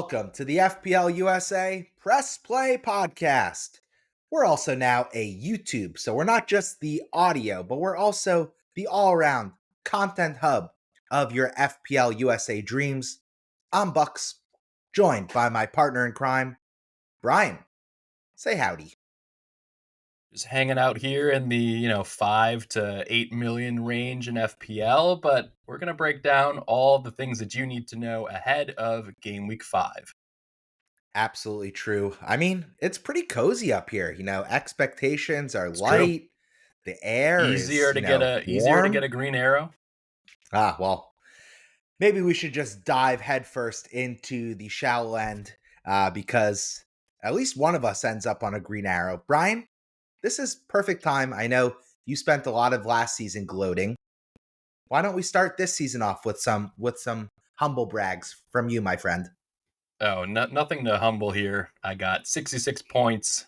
Welcome to the FPL USA Press Play Podcast. We're also now a YouTube, so we're not just the audio, but we're also the all-around content hub of your FPL USA dreams. I'm Bucks, joined by my partner in crime, Brian. Say howdy. Just hanging out here in the 5 to 8 million range in FPL, but we're going to break down all the things that you need to know ahead of game week 5. Absolutely true. I mean, it's pretty cozy up here. Expectations are light. True. The air easier is, to get a green arrow. Well, maybe we should just dive headfirst into the shallow end because at least one of us ends up on a green arrow. Brian, this is perfect time. I know you spent a lot of last season gloating. Why don't we start this season off with some humble brags from you, my friend? Oh, nothing to humble here. I got 66 points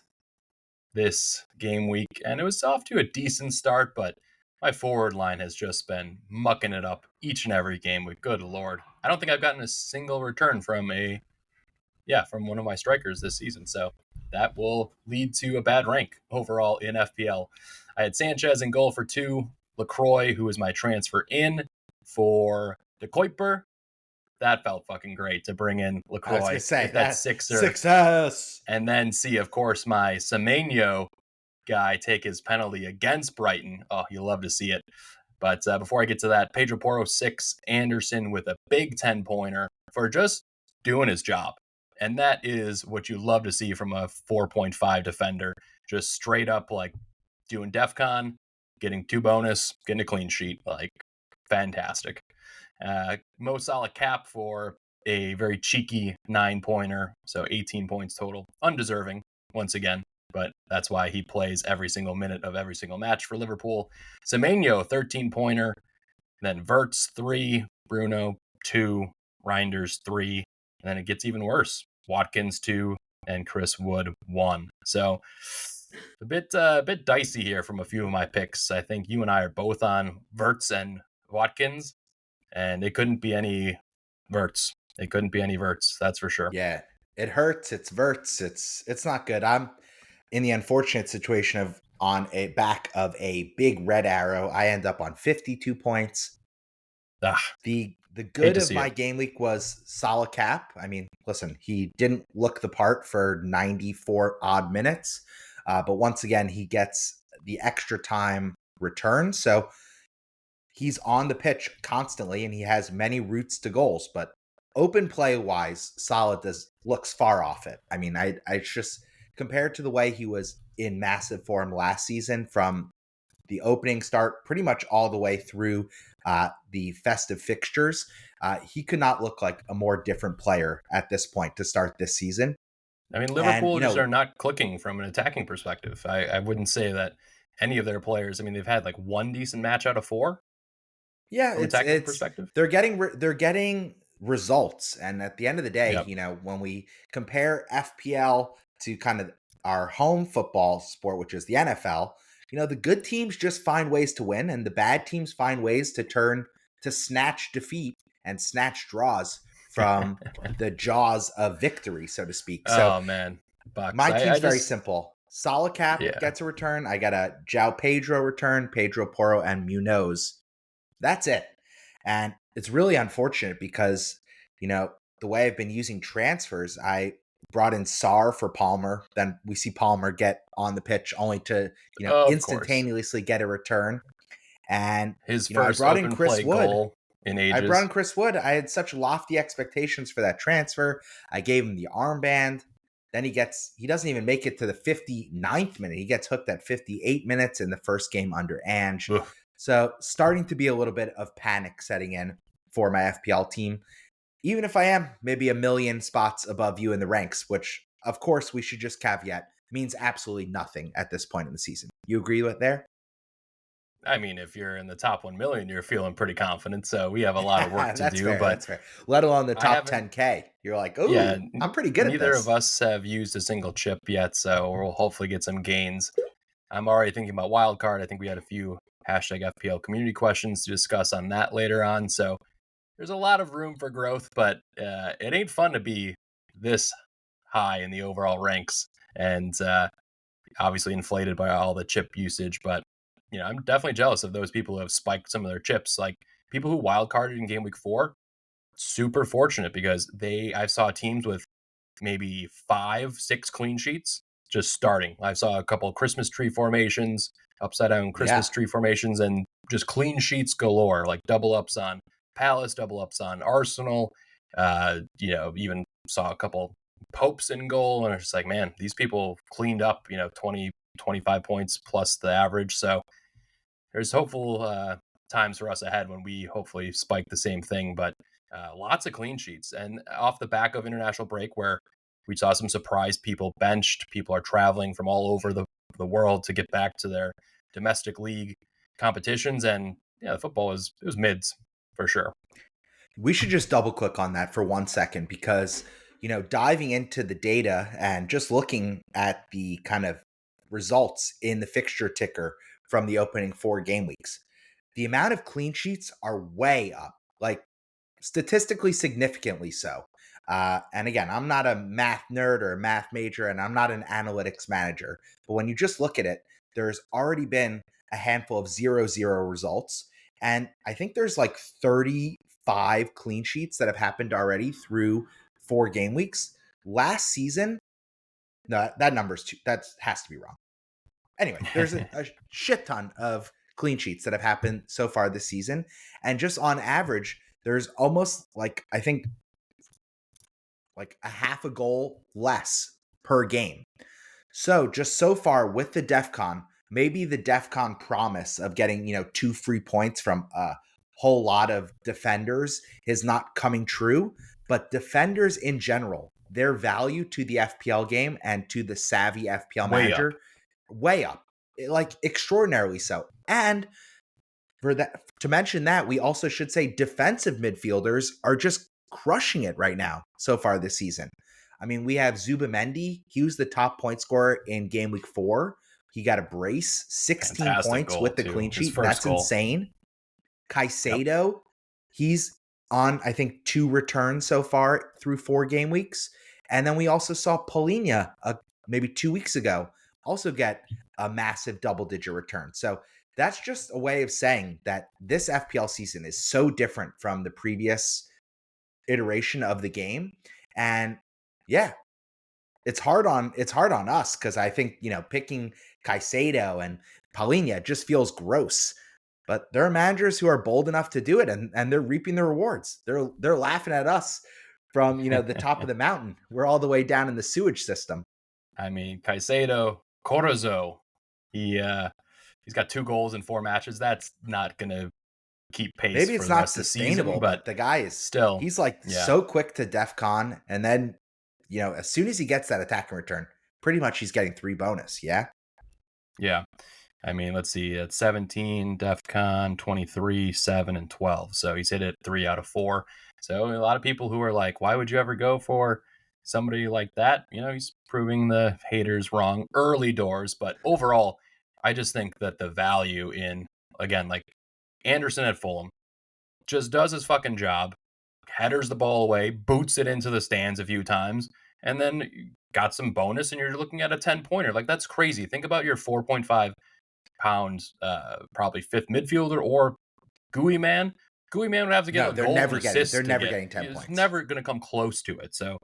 this game week, and it was off to a decent start, but my forward line has just been mucking it up each and every game week. Good Lord. I don't think I've gotten a single return from one of my strikers this season. So that will lead to a bad rank overall in FPL. I had Sanchez in goal for 2, LaCroix, who was my transfer in for De Kuiper. That felt fucking great to bring in LaCroix. I was going to say, that sixer. Success! And then see, of course, my Semenyo guy take his penalty against Brighton. Oh, you love to see it. But before I get to that, Pedro Porro 6, Anderson with a big 10-pointer for just doing his job. And that is what you love to see from a 4.5 defender. Just straight up like doing DEFCON, getting 2 bonus, getting a clean sheet. Like, fantastic. Mo Salah cap for a very cheeky 9-pointer. So 18 points total. Undeserving, once again. But that's why he plays every single minute of every single match for Liverpool. Semenyo, 13-pointer. Then Verts, 3. Bruno, 2. Reinders, 3. And then it gets even worse. Watkins 2 and Chris Wood 1. So a bit dicey here from a few of my picks. I think you and I are both on Verts and Watkins, and it couldn't be any Verts. That's for sure. Yeah, it hurts. It's Verts. It's not good. I'm in the unfortunate situation of on a back of a big red arrow. I end up on 52 points. The good of my game week was Salah cap. I mean, listen, he didn't look the part for 94 odd minutes. But once again, he gets the extra time return. So he's on the pitch constantly and he has many routes to goals. But open play wise, Salah looks far off it. I mean, I just compared to the way he was in massive form last season from the opening start pretty much all the way through the festive fixtures, he could not look like a more different player at this point to start this season. I mean, Liverpool just are not clicking from an attacking perspective. I wouldn't say that any of their players, I mean, they've had like 1 decent match out of 4. Yeah, it's perspective. They're getting results. And at the end of the day, when we compare FPL to kind of our home football sport, which is the NFL, the good teams just find ways to win and the bad teams find ways to snatch defeat and snatch draws from the jaws of victory, so to speak. So, oh, man. Bucks. My team's very simple. Salah cap gets a return. I got a João Pedro return, Pedro Porro, and Munoz. That's it. And it's really unfortunate because, the way I've been using transfers, I brought in Sarr for Palmer. Then we see Palmer get on the pitch only to, instantaneously get a return. And his first I brought in Chris Wood. Goal in ages. I brought in Chris Wood. I had such lofty expectations for that transfer. I gave him the armband. Then he doesn't even make it to the 59th minute. He gets hooked at 58 minutes in the first game under Ange. Ugh. So starting to be a little bit of panic setting in for my FPL team. Even if I am maybe a million spots above you in the ranks, which of course we should just caveat means absolutely nothing at this point in the season. You agree with there? I mean, if you're in the top 1 million, you're feeling pretty confident. So we have a lot of work to do. Fair, but that's fair. Let alone the top 10K. You're like, oh, yeah, I'm pretty good at this. Neither of us have used a single chip yet, so we'll hopefully get some gains. I'm already thinking about wildcard. I think we had a few #FPL community questions to discuss on that later on. So there's a lot of room for growth, but it ain't fun to be this high in the overall ranks, and obviously inflated by all the chip usage. But I'm definitely jealous of those people who have spiked some of their chips. Like people who wildcarded in game week 4, super fortunate because I saw teams with maybe 5-6 clean sheets just starting. I saw a couple of Christmas tree formations, upside down Christmas tree formations, and just clean sheets galore, like double ups on Palace, double ups on Arsenal. Even saw a couple Popes in goal, and I was just like, man, these people cleaned up, 20, 25 points plus the average. So there's hopeful times for us ahead when we hopefully spike the same thing. But lots of clean sheets, and off the back of international break where we saw some surprise people benched. People are traveling from all over the world to get back to their domestic league competitions, and the football it was mids for sure. We should just double click on that for 1 second because, diving into the data and just looking at the kind of results in the fixture ticker from the opening 4 game weeks, the amount of clean sheets are way up, like statistically significantly so. And again, I'm not a math nerd or a math major, and I'm not an analytics manager. But when you just look at it, there's already been a handful of 0-0 results. And I think there's like 35 clean sheets that have happened already through 4 game weeks. Last season, no, that number's that has to be wrong. Anyway, there's a shit ton of clean sheets that have happened so far this season. And just on average, there's almost like, I think, like a half a goal less per game. So just so far with the DEFCON, maybe the DEFCON promise of getting, 2 free points from a whole lot of defenders is not coming true. But defenders in general, their value to the FPL game and to the savvy FPL manager, way up, like extraordinarily so. And for that, to mention that, we also should say defensive midfielders are just crushing it right now so far this season. I mean, we have Zubamendi. He was the top point scorer in game week 4. He got a brace, 16 Fantastic points with the clean sheet. That's goal. insane. Caicedo, he's on, I think, 2 returns so far through 4 game weeks. And then we also saw Polina maybe 2 weeks ago also get a massive double-digit return. So that's just a way of saying that this FPL season is so different from the previous iteration of the game. And yeah, it's hard on us because I think, picking Caicedo and Polina just feels gross. But there are managers who are bold enough to do it, and they're reaping the rewards. They're laughing at us from, the top of the mountain. We're all the way down in the sewage system. I mean, Caicedo, Corazzo, he's got 2 goals in 4 matches. That's not going to keep pace. Maybe it's not season, sustainable, but the guy is still, he's like so quick to DEFCON. And then, as soon as he gets that attack and return, pretty much he's getting 3 bonus. Yeah. Yeah. I mean, let's see, at 17, DEFCON, 23, 7, and 12. So he's hit it 3 out of 4. So a lot of people who are like, why would you ever go for somebody like that? He's proving the haters wrong early doors. But overall, I just think that the value in, again, like Anderson at Fulham just does his fucking job, headers the ball away, boots it into the stands a few times, and then got some bonus, and you're looking at a 10-pointer. Like, that's crazy. Think about your 4.5 pounds, probably 5th midfielder or Gooey Man. Gooey Man would have to get a goal and assist. They're never getting 10 points. It's never going to come close to it. So,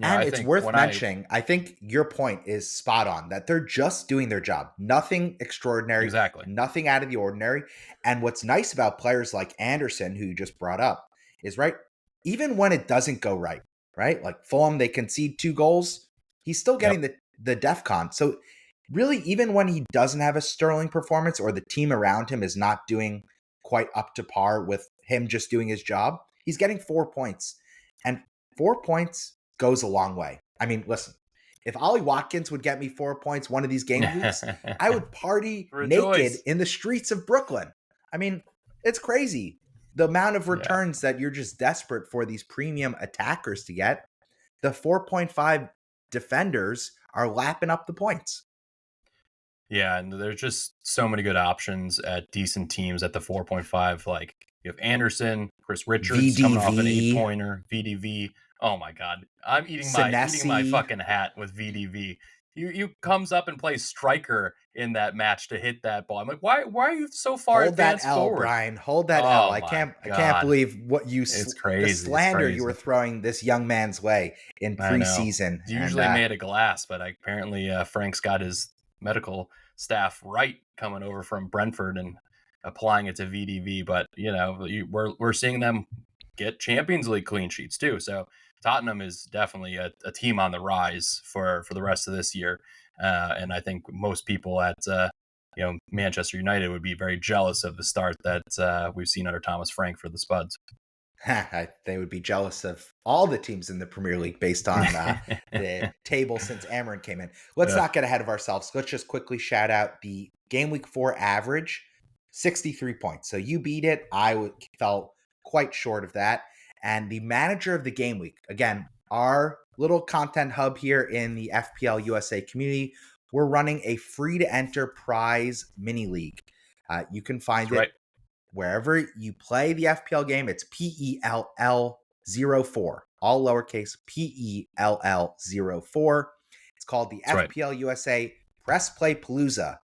and it's worth mentioning, I think your point is spot on, that they're just doing their job. Nothing extraordinary. Exactly. Nothing out of the ordinary. And what's nice about players like Anderson, who you just brought up, is even when it doesn't go right? Like Fulham, they concede 2 goals. He's still getting the DEFCON. So really, even when he doesn't have a sterling performance or the team around him is not doing quite up to par with him just doing his job, he's getting 4 points. And 4 points goes a long way. I mean, listen, if Ollie Watkins would get me 4 points one of these game weeks, I would party naked in the streets of Brooklyn. I mean, it's crazy. The amount of returns that you're just desperate for these premium attackers to get. The 4.5 defenders are lapping up the points. Yeah, and there's just so many good options at decent teams at the 4.5. Like you have Anderson, Chris Richards coming off an 8-pointer, VDV, Oh my god, I'm eating my Senesi. fucking hat with VDV. You comes up and plays striker in that match to hit that ball. I'm like, why are you so far Hold that advanced L, forward? Brian. Hold that L. Oh I my can't god, believe what it's the crazy. It's slander you were crazy. throwing this young man's way in I know. preseason. It's And usually made of glass, but apparently Frank's got his medical staff right coming over from Brentford and applying it to VDV. But we're seeing them get Champions League clean sheets too. So Tottenham is definitely a team on the rise for the rest of this year. And I think most people at Manchester United would be very jealous of the start that we've seen under Thomas Frank for the Spuds. they would be jealous of all the teams in the Premier League based on the table since Amarin came in. Let's not get ahead of ourselves. Let's just quickly shout out the Game Week 4 average, 63 points. So you beat it. I felt quite short of that. And the manager of the game week, again, our little content hub here in the FPL USA community, we're running a free-to-enter prize mini league. You can find That's it right. wherever you play the FPL game. It's PELL04, all lowercase PELL04. It's called the That's FPL right. USA Press Play Palooza.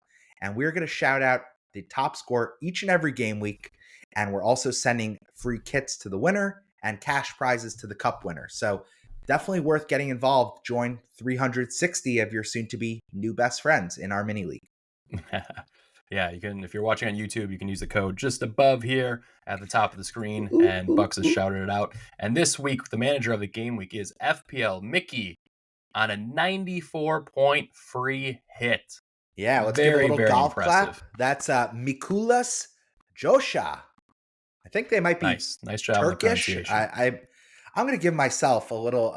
And we're going to shout out the top score each and every game week. And we're also sending free kits to the winner and cash prizes to the cup winner. So definitely worth getting involved. Join 360 of your soon-to-be new best friends in our mini league. Yeah, you can, if you're watching on YouTube, you can use the code just above here at the top of the screen, and Bucks has shouted it out. And this week, the manager of the game week is FPL Mickey on a 94-point free hit. Yeah, let's give a little very golf impressive. clap. That's Mikulas Josha. I think they might be nice job Turkish. with the pronunciation. I'm going to give myself a little,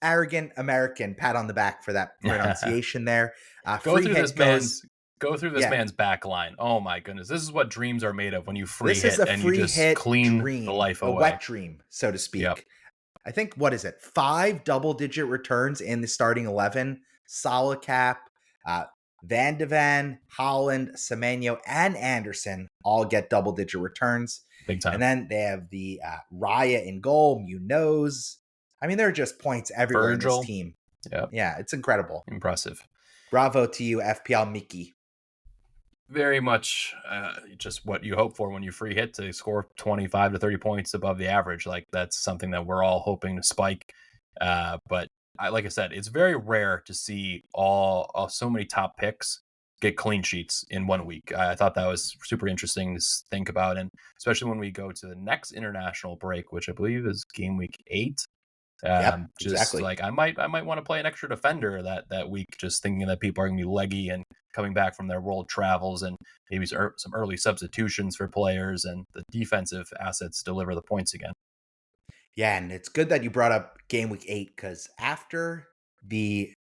arrogant American pat on the back for that pronunciation there. Go through this man's back line. Oh my goodness, this is what dreams are made of when you free hit and you just clean the life away. A wet dream, so to speak. Yep. I think, 5 double-digit returns in the starting 11. Salah cap, Van de Ven, Holland, Semenyo, and Anderson all get double-digit returns. Big time. And then they have the Raya in goal, Munoz. I mean, there are just points everywhere in this team. Yep. Yeah, it's incredible. Impressive. Bravo to you, FPL Mickey. Very much just what you hope for when you free hit, to score 25 to 30 points above the average. Like, that's something that we're all hoping to spike. But like I said, it's very rare to see so many top picks get clean sheets in 1 week. I thought that was super interesting to think about, and especially when we go to the next international break, which I believe is game week 8. Exactly. Like I might want to play an extra defender that week, just thinking that people are going to be leggy and coming back from their world travels, and maybe some early substitutions for players, and the defensive assets deliver the points again. Yeah, and it's good that you brought up game week 8, because after the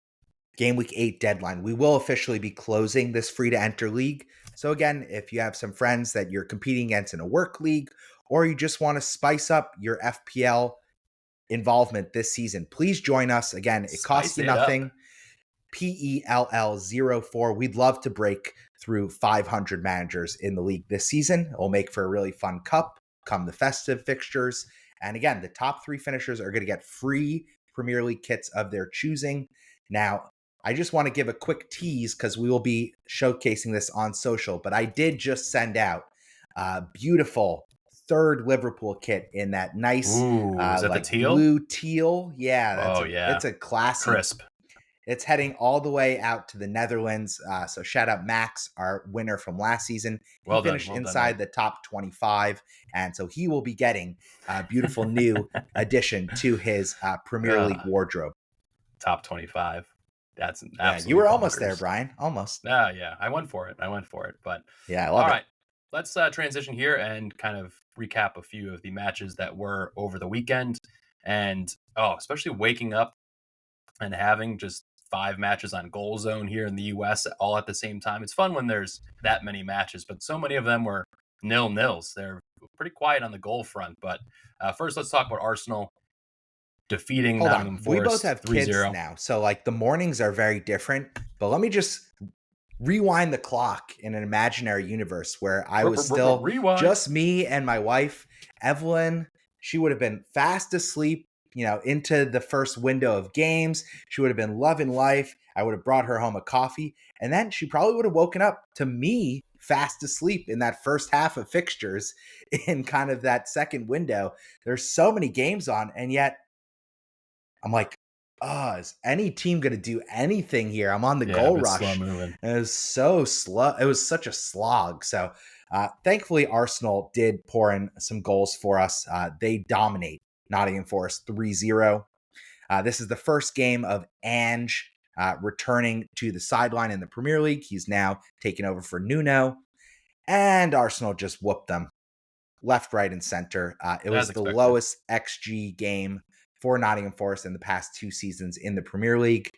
game week 8 deadline, we will officially be closing this free to enter league. So again, if you have some friends that you're competing against in a work league, or you just want to spice up your FPL involvement this season, please join us. Again, it costs you nothing. PELL04. We'd love to break through 500 managers in the league this season. It'll make for a really fun cup come the festive fixtures. And again, the top 3 finishers are going to get free Premier League kits of their choosing. Now, I just want to give a quick tease, because we will be showcasing this on social, but I did just send out a beautiful 3rd Liverpool kit in that nice is that the teal? Blue teal. Yeah, it's a classy. Crisp. It's heading all the way out to the Netherlands. So shout out Max, our winner from last season. He finished inside the top 25. And so he will be getting a beautiful new addition to his Premier League wardrobe. Top 25. That's absolutely you were almost there, Brian. Almost. Yeah. I went for it. But yeah, I love it. All right. Let's transition here and kind of recap a few of the matches that were over the weekend. And especially waking up and having just 5 matches on Goal Zone here in the US all at the same time. It's fun when there's that many matches, but so many of them were 0-0s. They're pretty quiet on the goal front. But first, let's talk about Arsenal defeating Nottingham Forest. We both have 3-0. Kids now, so the mornings are very different. But let me just rewind the clock in an imaginary universe where I was still just me and my wife, Evelyn. she would have been fast asleep, into the first window of games. She would have been loving life. I would have brought her home a coffee. And then she probably would have woken up to me fast asleep in that first half of fixtures in kind of that second window. There's so many games on, and yet I'm like, is any team going to do anything here? I'm on the goal rush. Slow moving. And it was so slow. It was such a slog. So thankfully, Arsenal did pour in some goals for us. They dominate Nottingham Forest 3-0. This is the first game of Ange returning to the sideline in the Premier League. He's now taken over for Nuno. And Arsenal just whooped them left, right, and center. It was the lowest XG game for Nottingham Forest in the past 2 seasons in the Premier League.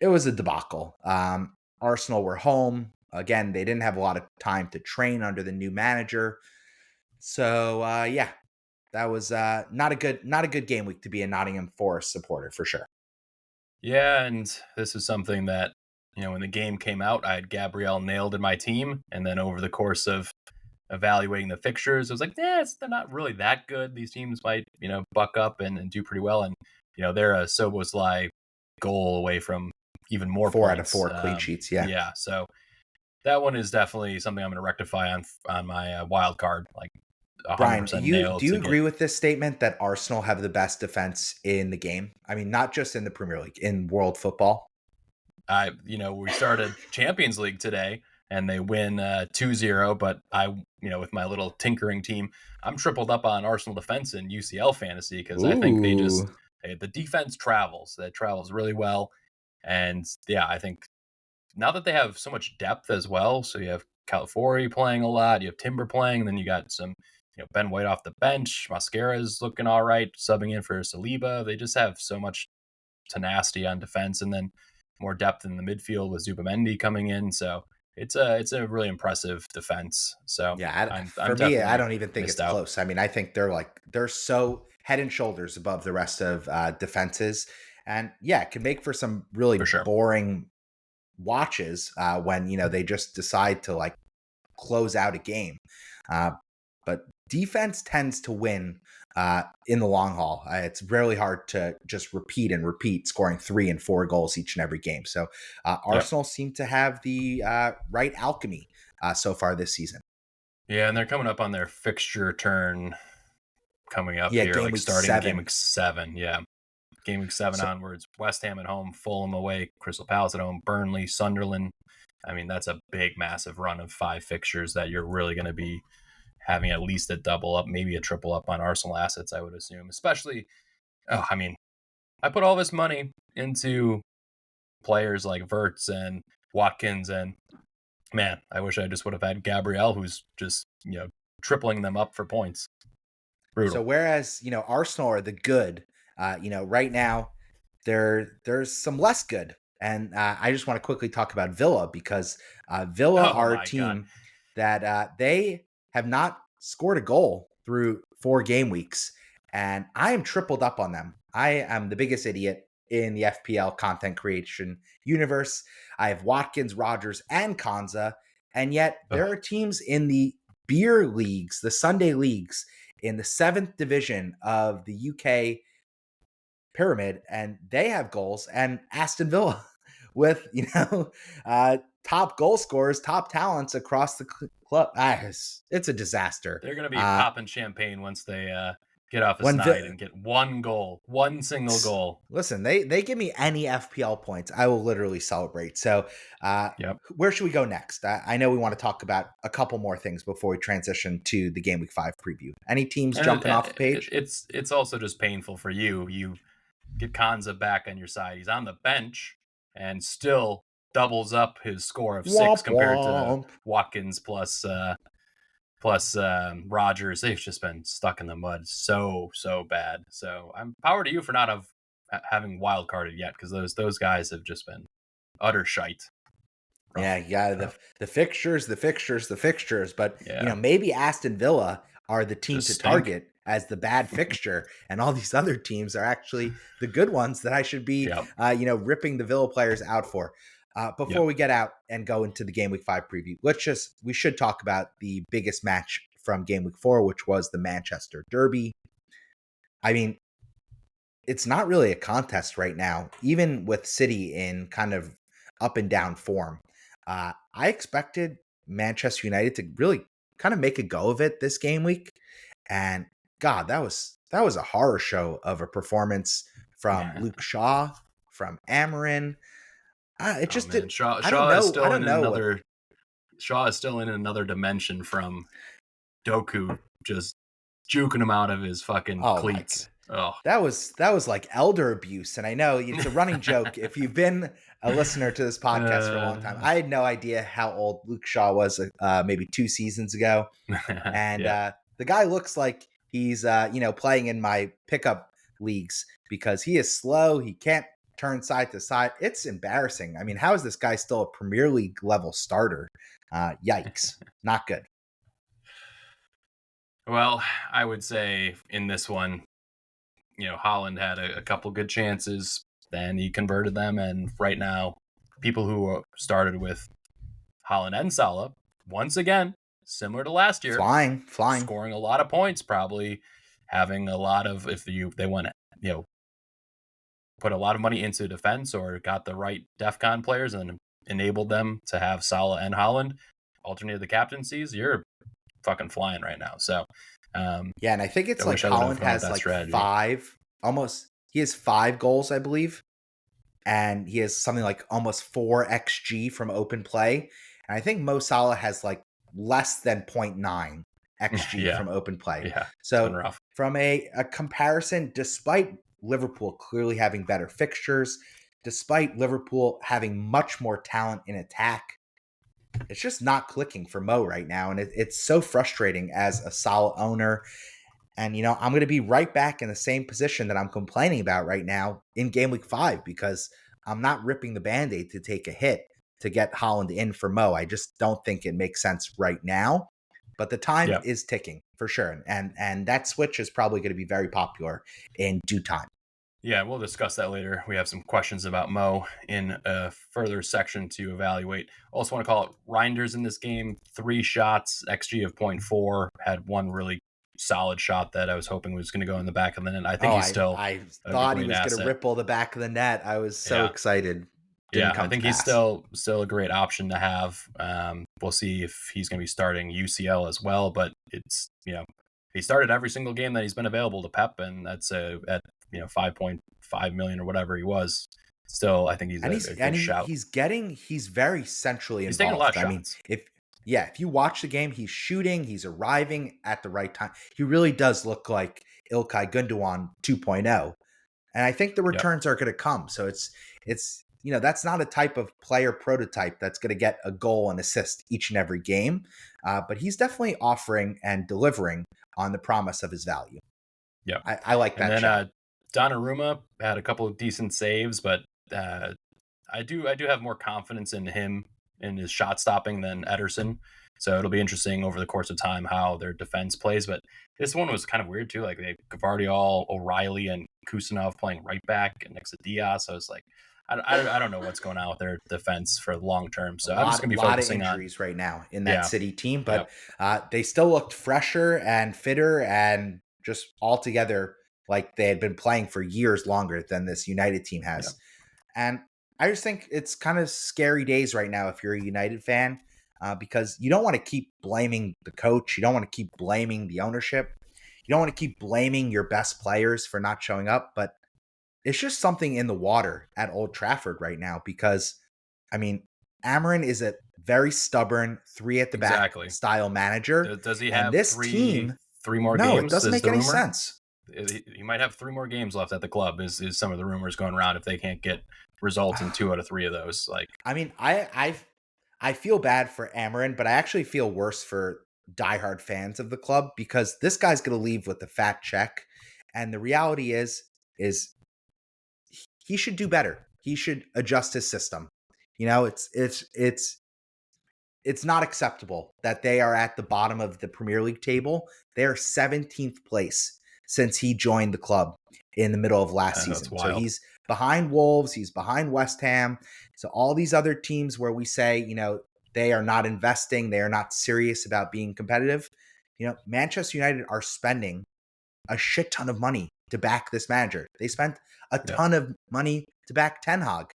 It was a debacle. Arsenal were home. Again, they didn't have a lot of time to train under the new manager. So, that was not a good game week to be a Nottingham Forest supporter for sure. Yeah, and this is something that, when the game came out, I had Gabriel nailed in my team. And then over the course of evaluating the fixtures, it was like, they're not really that good. These teams might, buck up and do pretty well. And, they're a Szoboszlai goal away from even more 4 points. out of 4 clean sheets. Yeah. Yeah. So that one is definitely something I'm going to rectify on my wild card. Like, Brian, do you agree with this statement that Arsenal have the best defense in the game? I mean, not just in the Premier League, in world football. We started Champions League today and they win 2-0, but I, with my little tinkering team, I'm tripled up on Arsenal defense in UCL fantasy because I think the defense travels. That travels really well. And yeah, I think now that they have so much depth as well, so you have Calafiori playing a lot, you have Timber playing, and then you got some, Ben White off the bench, Mascara's looking all right, subbing in for Saliba. They just have so much tenacity on defense, and then more depth in the midfield with Zubamendi coming in. So it's a really impressive defense. So yeah, for me, I don't even think it's close. I mean, I think they're so head and shoulders above the rest of defenses, and yeah, it can make for some really boring watches when they just decide to like close out a game. But defense tends to win in the long haul. It's really hard to just repeat scoring 3 and 4 goals each and every game. So Arsenal seem to have the right alchemy so far this season. Yeah, and they're coming up on their fixture turn coming up here, like starting game week 7. Yeah. Game week 7 onwards. West Ham at home, Fulham away, Crystal Palace at home, Burnley, Sunderland. I mean, that's a big, massive run of 5 fixtures that you're really going to be having at least a double up, maybe a triple up on Arsenal assets, I would assume. Especially, I put all this money into players like Wirtz and Watkins, and man, I wish I just would have had Gabriel, who's just, tripling them up for points. Brutal. So whereas, Arsenal are the good, right now there's some less good. And I just want to quickly talk about Villa because Villa are a team that they have not scored a goal through 4 game weeks. And I am tripled up on them. I am the biggest idiot in the FPL content creation universe. I have Watkins, Rodgers, and Konza. And yet there are teams in the beer leagues, the Sunday leagues, in the 7th division of the UK pyramid, and they have goals, and Aston Villa with, top goal scorers, top talents across the club. It's a disaster. They're going to be popping champagne once they get off this night and get one single goal. Listen, they give me any FPL points, I will literally celebrate. So where should we go next? I know we want to talk about a couple more things before we transition to the Game Week 5 preview. Any teams jumping off the page? It's also just painful for you. You get Konza back on your side. He's on the bench and still doubles up his score of 6 compared to Watkins plus Rodgers. They've just been stuck in the mud so bad. So I'm power to you for not having wild carded yet, because those guys have just been utter shite. Yeah. The fixtures. But maybe Aston Villa are the team to target as the bad fixture, and all these other teams are actually the good ones that I should be, ripping the Villa players out for. Before we get out and go into the Game Week 5 preview, we should talk about the biggest match from game week 4, which was the Manchester Derby. I mean, it's not really a contest right now, even with City in kind of up and down form. I expected Manchester United to really kind of make a go of it this game week, and God, that was a horror show of a performance from Luke Shaw, from Amarin. It just did. Shaw I don't is know. still I don't in know. another. Shaw is still in another dimension from Doku just juking him out of his fucking cleats. Oh, that was like elder abuse. And I know it's a running joke. If you've been a listener to this podcast for a long time, I had no idea how old Luke Shaw was maybe 2 seasons ago. And the guy looks like he's, playing in my pickup leagues because he is slow. He can't turn side to side. It's embarrassing. I mean, how is this guy still a Premier League level starter? Yikes. Not good. Well, I would say in this one, Haaland had a couple good chances, then he converted them, and right now, people who started with Haaland and Salah, once again, similar to last year, flying, scoring a lot of points, probably having a lot of, if they want to, put a lot of money into defense or got the right DEFCON players and enabled them to have Salah and Haaland alternated the captaincies, you're fucking flying right now. So, yeah, and I think it's like Haaland has like strategy. He has 5 goals, I believe. And he has something like almost 4 XG from open play. And I think Mo Salah has like less than 0.9 XG from open play. Yeah, so from a comparison, despite Liverpool clearly having better fixtures, despite Liverpool having much more talent in attack, it's just not clicking for Mo right now. And it's so frustrating as a Salah owner. And, I'm going to be right back in the same position that I'm complaining about right now in game week 5 because I'm not ripping the Band-Aid to take a hit to get Haaland in for Mo. I just don't think it makes sense right now. But the time is ticking for sure. And that switch is probably going to be very popular in due time. Yeah, we'll discuss that later. We have some questions about Mo in a further section to evaluate. Also want to call it Reinders in this game. 3 shots, XG of 0.4, had one really solid shot that I was hoping was going to go in the back of the net. I think he's still. I thought he was going to ripple the back of the net. I was so excited. I think he's still a great option to have. We'll see if he's going to be starting UCL as well, but it's he started every single game that he's been available to Pep, and that's at 5.5 million or whatever he was. Still, I think he's a good shout. He's very centrally involved. He's taking a lot of shots. I mean, if you watch the game, he's shooting, he's arriving at the right time. He really does look like Ilkay Gundogan 2.0. And I think the returns are going to come. So it's that's not a type of player prototype that's going to get a goal and assist each and every game. But he's definitely offering and delivering on the promise of his value. Yeah. I like that. And then Donnarumma had a couple of decent saves, but I do have more confidence in him in his shot stopping than Ederson. So it'll be interesting over the course of time how their defense plays. But this one was kind of weird too. Like they Gvardiol, O'Reilly, and Kusanov playing right back next to Diaz. So it's like I don't know what's going on with their defense for the long term. So I'm just going to be focusing on a lot of injuries right now in that City team, but they still looked fresher and fitter and just altogether like they had been playing for years longer than this United team has. And I just think it's kind of scary days right now if you're a United fan, because you don't want to keep blaming the coach. You don't want to keep blaming the ownership. You don't want to keep blaming your best players for not showing up. But it's just something in the water at Old Trafford right now because, I mean, Amarin is a very stubborn 3 at the back style manager. Does he have this three more games? No, it doesn't make any sense. He might have 3 more games left at the club is some of the rumors going around if they can't get results in 2 out of 3 of those. Like, I mean, I feel bad for Amarin, but I actually feel worse for diehard fans of the club because this guy's going to leave with a fat check. And the reality is he should do better. He should adjust his system. It's not acceptable that they are at the bottom of the Premier League table. They're 17th place since he joined the club in the middle of last season. So he's behind Wolves, he's behind West Ham. So all these other teams where we say, they are not investing, they are not serious about being competitive. Manchester United are spending a shit ton of money to back this manager. They spent a ton of money to back Ten Hag,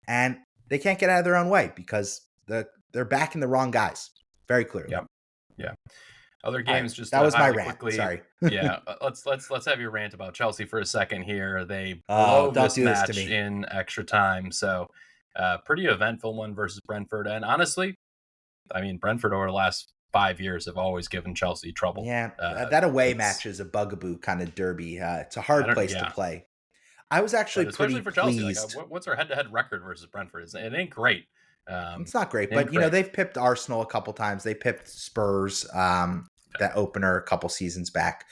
and they can't get out of their own way because they're backing the wrong guys very clearly. Yeah. Other games, just that was my rant. quickly. Sorry. Let's have your rant about Chelsea for a second here. They blow this match in extra time, so pretty eventful one versus Brentford. And honestly, I mean, Brentford over the last 5 years have always given Chelsea trouble. Yeah, that away match is a bugaboo kind of derby. It's a hard place to play. I was actually especially pretty for Chelsea. pleased. Like, what's our head-to-head record versus Brentford? It ain't great. It's not great, but they've pipped Arsenal a couple times. They pipped Spurs, that opener a couple seasons back.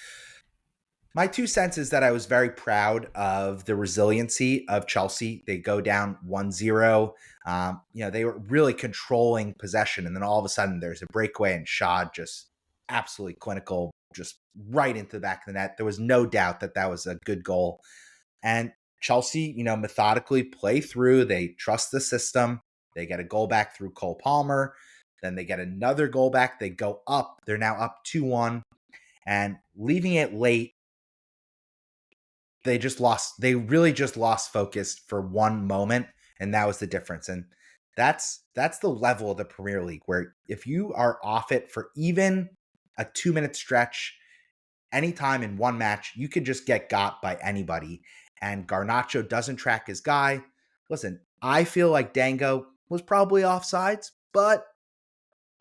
My 2 cents is that I was very proud of the resiliency of Chelsea. They go down 1-0. They were really controlling possession, and then all of a sudden there's a breakaway, and Shad just absolutely clinical, just right into the back of the net. There was no doubt that was a good goal. And Chelsea, methodically play through. They trust the system. They get a goal back through Cole Palmer. Then they get another goal back. They go up. They're now up 2-1. And leaving it late, they really just lost focus for one moment, and that was the difference. And that's the level of the Premier League, where if you are off it for even a 2-minute stretch, anytime in one match, you could just get got by anybody. And Garnacho doesn't track his guy. Listen, I feel like Dango was probably offsides, but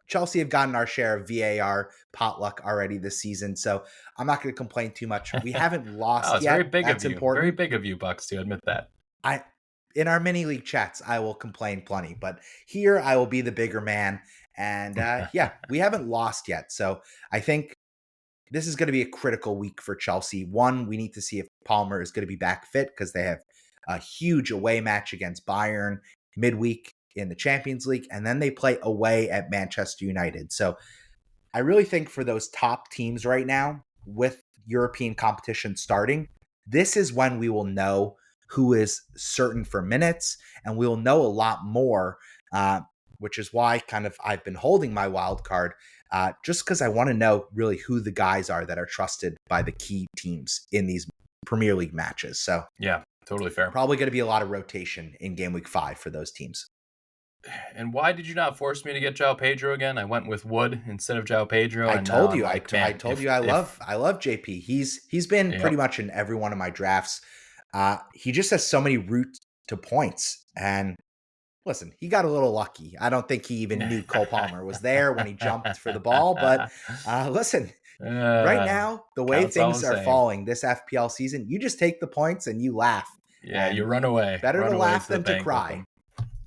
Chelsea have gotten our share of VAR potluck already this season, so I'm not going to complain too much. We haven't lost yet. Very big That's of you. important. Very big of you, Bucks, to admit that. In our mini league chats, I will complain plenty, but here I will be the bigger man. And we haven't lost yet, so I think this is going to be a critical week for Chelsea. One, we need to see if Palmer is going to be back fit, because they have a huge away match against Bayern midweek in the Champions League, and then they play away at Manchester United. So I really think for those top teams right now, with European competition starting, this is when we will know who is certain for minutes, and we'll know a lot more, which is why I've been holding my wild card, just because I want to know really who the guys are that are trusted by the key teams in these Premier League matches. So yeah, totally fair. Probably going to be a lot of rotation in game week 5 for those teams. And why did you not force me to get João Pedro again? I went with Wood instead of João Pedro. I told you I love JP. He's been pretty much in every one of my drafts. He just has so many routes to points. And listen, he got a little lucky. I don't think he even knew Cole Palmer was there when he jumped for the ball. But listen, right now, the way things are falling this FPL season, you just take the points and you laugh. Yeah, you run away. Better to laugh than to cry.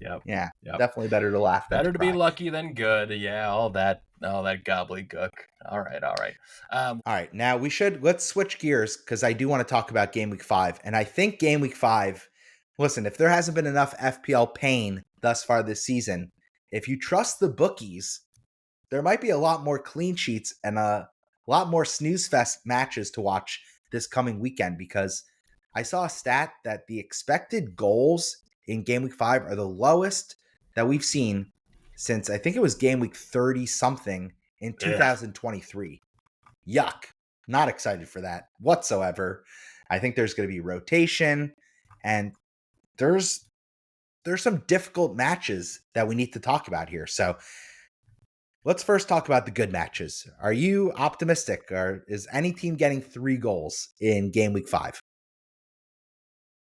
Yep. Definitely better to laugh than better to be lucky than good. Yeah, all that gobbledygook. All right. All right, now let's switch gears, because I do want to talk about game week 5. And I think game week 5, listen, if there hasn't been enough FPL pain thus far this season, if you trust the bookies, there might be a lot more clean sheets and a lot more snooze fest matches to watch this coming weekend, because I saw a stat that the expected goals in game week 5 are the lowest that we've seen since, I think it was game week 30 something in 2023. Yuck. Not excited for that whatsoever. I think there's going to be rotation, and there's some difficult matches that we need to talk about here. So let's first talk about the good matches. Are you optimistic, or is any team getting 3 goals in game week 5?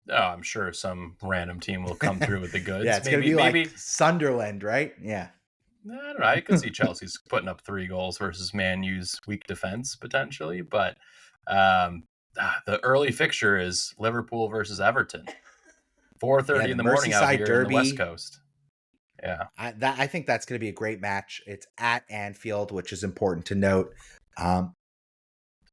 Oh, I'm sure some random team will come through with the goods. Yeah, it's going to be like Sunderland, right? Yeah. I don't know. I could see Chelsea's putting up 3 goals versus Man U's weak defense potentially, but the early fixture is Liverpool versus Everton, 4:30 in the morning out here on the West Coast. Yeah, I think that's going to be a great match. It's at Anfield, which is important to note.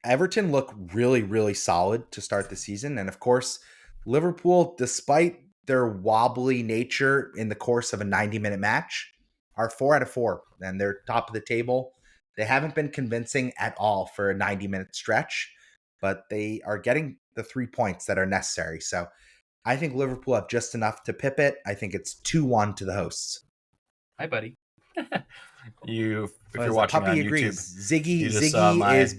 Everton look really, really solid to start the season, and of course, Liverpool, despite their wobbly nature in the course of a 90-minute match, are 4 out of 4, and they're top of the table. They haven't been convincing at all for a 90-minute stretch, but they are getting the 3 points that are necessary. So I think Liverpool have just enough to pip it. I think it's 2-1 to the hosts. Hi, buddy. If you're watching Puppy on agrees. YouTube, Ziggy you just saw my is.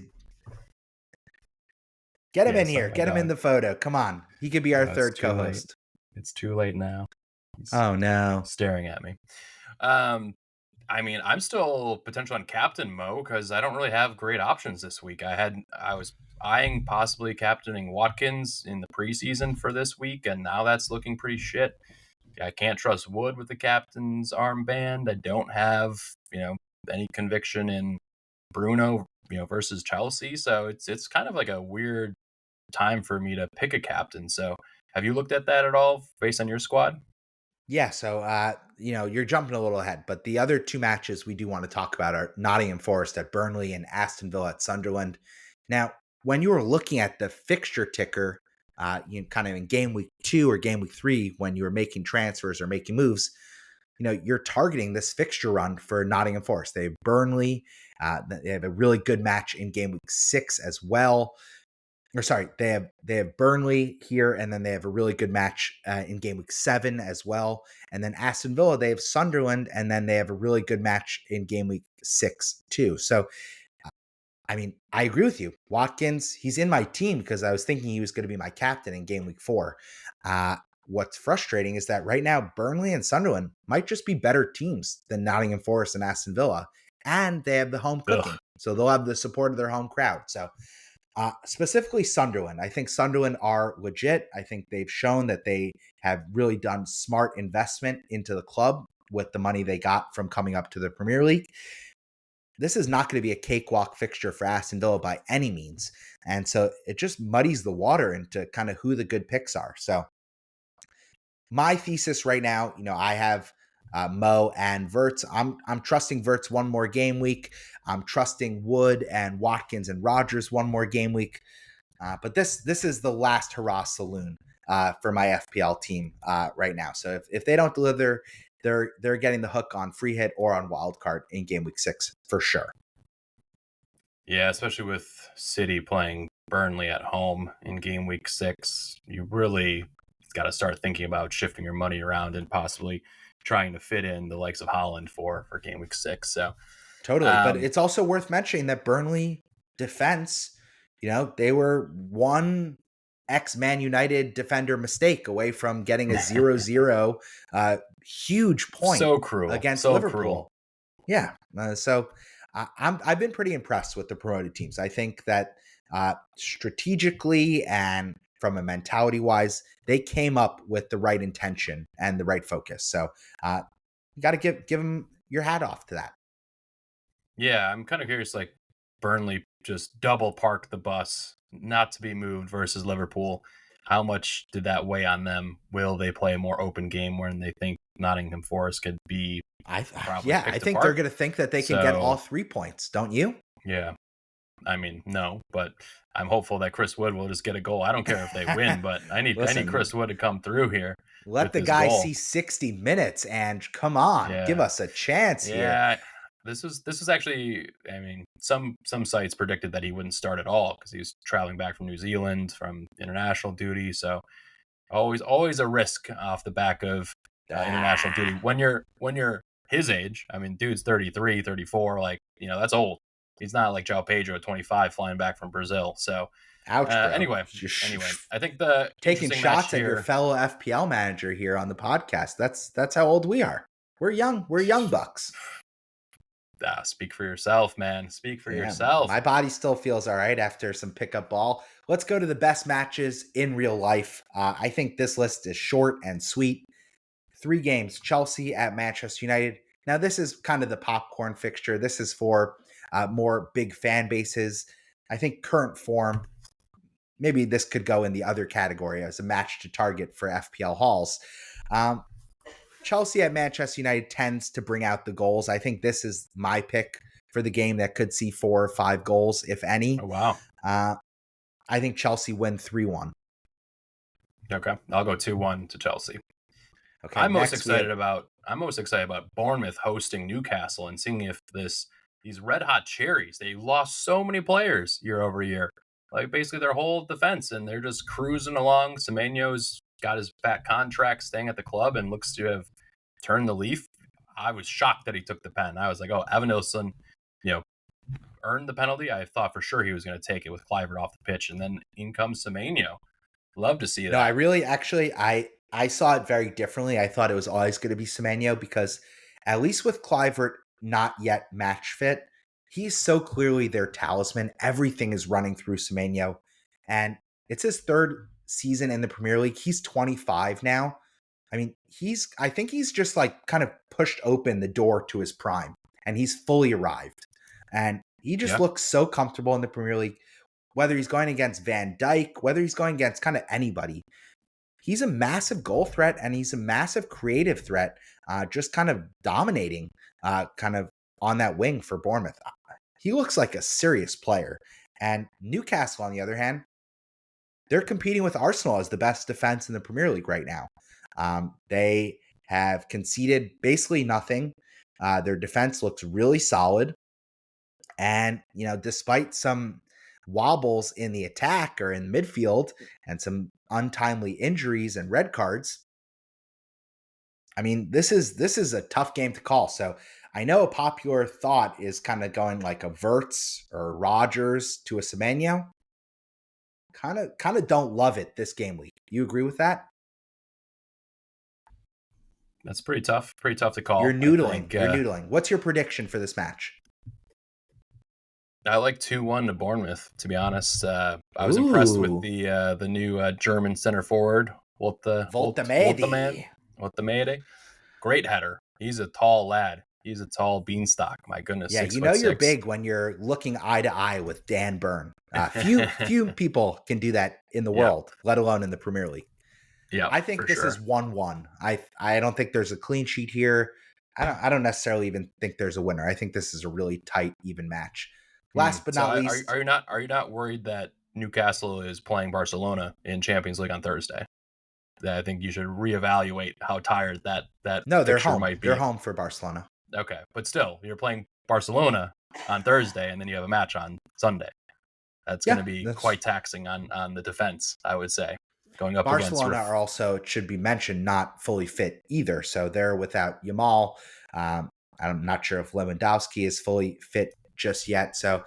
Get him in saw here. my Get him in dog. the photo. Come on. He could be our It's third too late. co-host. It's too late now. He's Oh no. staring at me. I mean, I'm still potential on captain Mo because I don't really have great options this week. I was eyeing possibly captaining Watkins in the preseason for this week, and now that's looking pretty shit. I can't trust Wood with the captain's armband. I don't have, any conviction in Bruno, versus Chelsea. So it's kind of like a weird time for me to pick a captain. So have you looked at that at all based on your squad? Yeah, so you're jumping a little ahead, but the other two matches we do want to talk about are Nottingham Forest at Burnley and Aston Villa at Sunderland. Now, when you were looking at the fixture ticker, kind of in game week 2 or game week 3, when you were making transfers or making moves, you're targeting this fixture run for Nottingham Forest. They have Burnley. They have a really good match in game week 6 as well. Or sorry, they have Burnley here, and then they have a really good match in game week 7 as well. And then Aston Villa, they have Sunderland, and then they have a really good match in game week 6 too. So, I mean, I agree with you. Watkins, he's in my team because I was thinking he was going to be my captain in game week 4. What's frustrating is that right now, Burnley and Sunderland might just be better teams than Nottingham Forest and Aston Villa, and they have the home cooking. So they'll have the support of their home crowd. So specifically Sunderland. I think Sunderland are legit. I think they've shown that they have really done smart investment into the club with the money they got from coming up to the Premier League. This is not going to be a cakewalk fixture for Aston Villa by any means. And so it just muddies the water into kind of who the good picks are. So my thesis right now, I have Mo and Verts. I'm trusting Verts one more game week. I'm trusting Wood and Watkins and Rogers one more game week. But this is the last hurrah saloon for my FPL team right now. So if they don't deliver, they're getting the hook on free hit or on wildcard in game week 6 for sure. Yeah, especially with City playing Burnley at home in game week 6, you really got to start thinking about shifting your money around and possibly trying to fit in the likes of Holland for game week 6. So totally. But it's also worth mentioning that Burnley defense, they were one ex-Man United defender mistake away from getting a 0-0 huge point so cruel against so Liverpool. Cruel. Yeah. So I've been pretty impressed with the promoted teams. I think that strategically and from a mentality wise, they came up with the right intention and the right focus. So you got to give them your hat off to that. Yeah, I'm kind of curious, like Burnley just double parked the bus, not to be moved versus Liverpool. How much did that weigh on them? Will they play a more open game when they think Nottingham Forest could be I think they're going to think that they can get all 3 points, don't you? Yeah. I mean, no, but I'm hopeful that Chris Wood will just get a goal. I don't care if they win, but I need Chris Wood to come through here. Let the guy see 60 minutes and come on, give us a chance here. Yeah, this is actually, I mean, some sites predicted that he wouldn't start at all because he was traveling back from New Zealand from international duty. So always a risk off the back of international duty when you're his age. I mean, dude's 33, 34, like, that's old. He's not like João Pedro at 25 flying back from Brazil. So anyway, I think the taking shots at your fellow FPL manager here on the podcast. That's how old we are. We're young bucks. Speak for yourself, man. Speak for yourself. My body still feels all right after some pickup ball. Let's go to the best matches in real life. I think this list is short and sweet. 3 games, Chelsea at Manchester United. Now, this is kind of the popcorn fixture. This is for more big fan bases. I think current form, maybe this could go in the other category as a match to target for FPL halls. Chelsea at Manchester United tends to bring out the goals. I think this is my pick for the game that could see 4 or 5 goals, if any. Oh, wow. I think Chelsea win 3-1. Okay, I'll go 2-1 to Chelsea. Okay, I'm most excited about Bournemouth hosting Newcastle and seeing if these red hot cherries, they lost so many players year over year, like basically their whole defense, and they're just cruising along. Semenyo's got his fat contract staying at the club and looks to have turned the leaf. I was shocked that he took the pen. I was like, oh, Evanilson, you know, earned the penalty. I thought for sure he was going to take it with Kluivert off the pitch, and then in comes Semenyo. Love to see No, I that. really actually I saw it very differently. I thought it was always going to be Semenyo because at least with Kluivert not yet match fit, he's so clearly their talisman. Everything is running through Semenyo, and it's his third season in the Premier League. He's 25 now. I mean, I think he's just like kind of pushed open the door to his prime, and he's fully arrived. And he just looks so comfortable in the Premier League, whether he's going against Van Dijk, whether he's going against kind of anybody. He's a massive goal threat, and he's a massive creative threat, just kind of dominating kind of on that wing for Bournemouth. He looks like a serious player. And Newcastle, on the other hand, they're competing with Arsenal as the best defense in the Premier League right now. They have conceded basically nothing. Their defense looks really solid. And, despite some wobbles in the attack or in midfield and some untimely injuries and red cards, I mean, this is a tough game to call. So I know a popular thought is kind of going like a Wirtz or Rodgers to a Semenyo. Kind of don't love it this game week. You agree with that? That's pretty tough. Pretty tough to call. You're noodling. You're noodling. What's your prediction for this match? I like 2-1 to Bournemouth, to be honest. I was impressed with the new German center forward, Woltemade. Great header. He's a tall lad. He's a tall beanstalk. My goodness. Yeah, you're big when you're looking eye to eye with Dan Burn. Few people can do that in the world, let alone in the Premier League. Yeah, I think this is 1-1. I don't think there's a clean sheet here. I don't necessarily even think there's a winner. I think this is a really tight, even match. Last but not least, are you not worried that Newcastle is playing Barcelona in Champions League on Thursday? That I think you should reevaluate how tired that no, they're home. Might be. They're home for Barcelona. Okay, but still, you're playing Barcelona on Thursday, and then you have a match on Sunday. That's going to be quite taxing on the defense, I would say. Going up Barcelona are also, it should be mentioned, not fully fit either. So they're without Yamal. I'm not sure if Lewandowski is fully fit just yet. So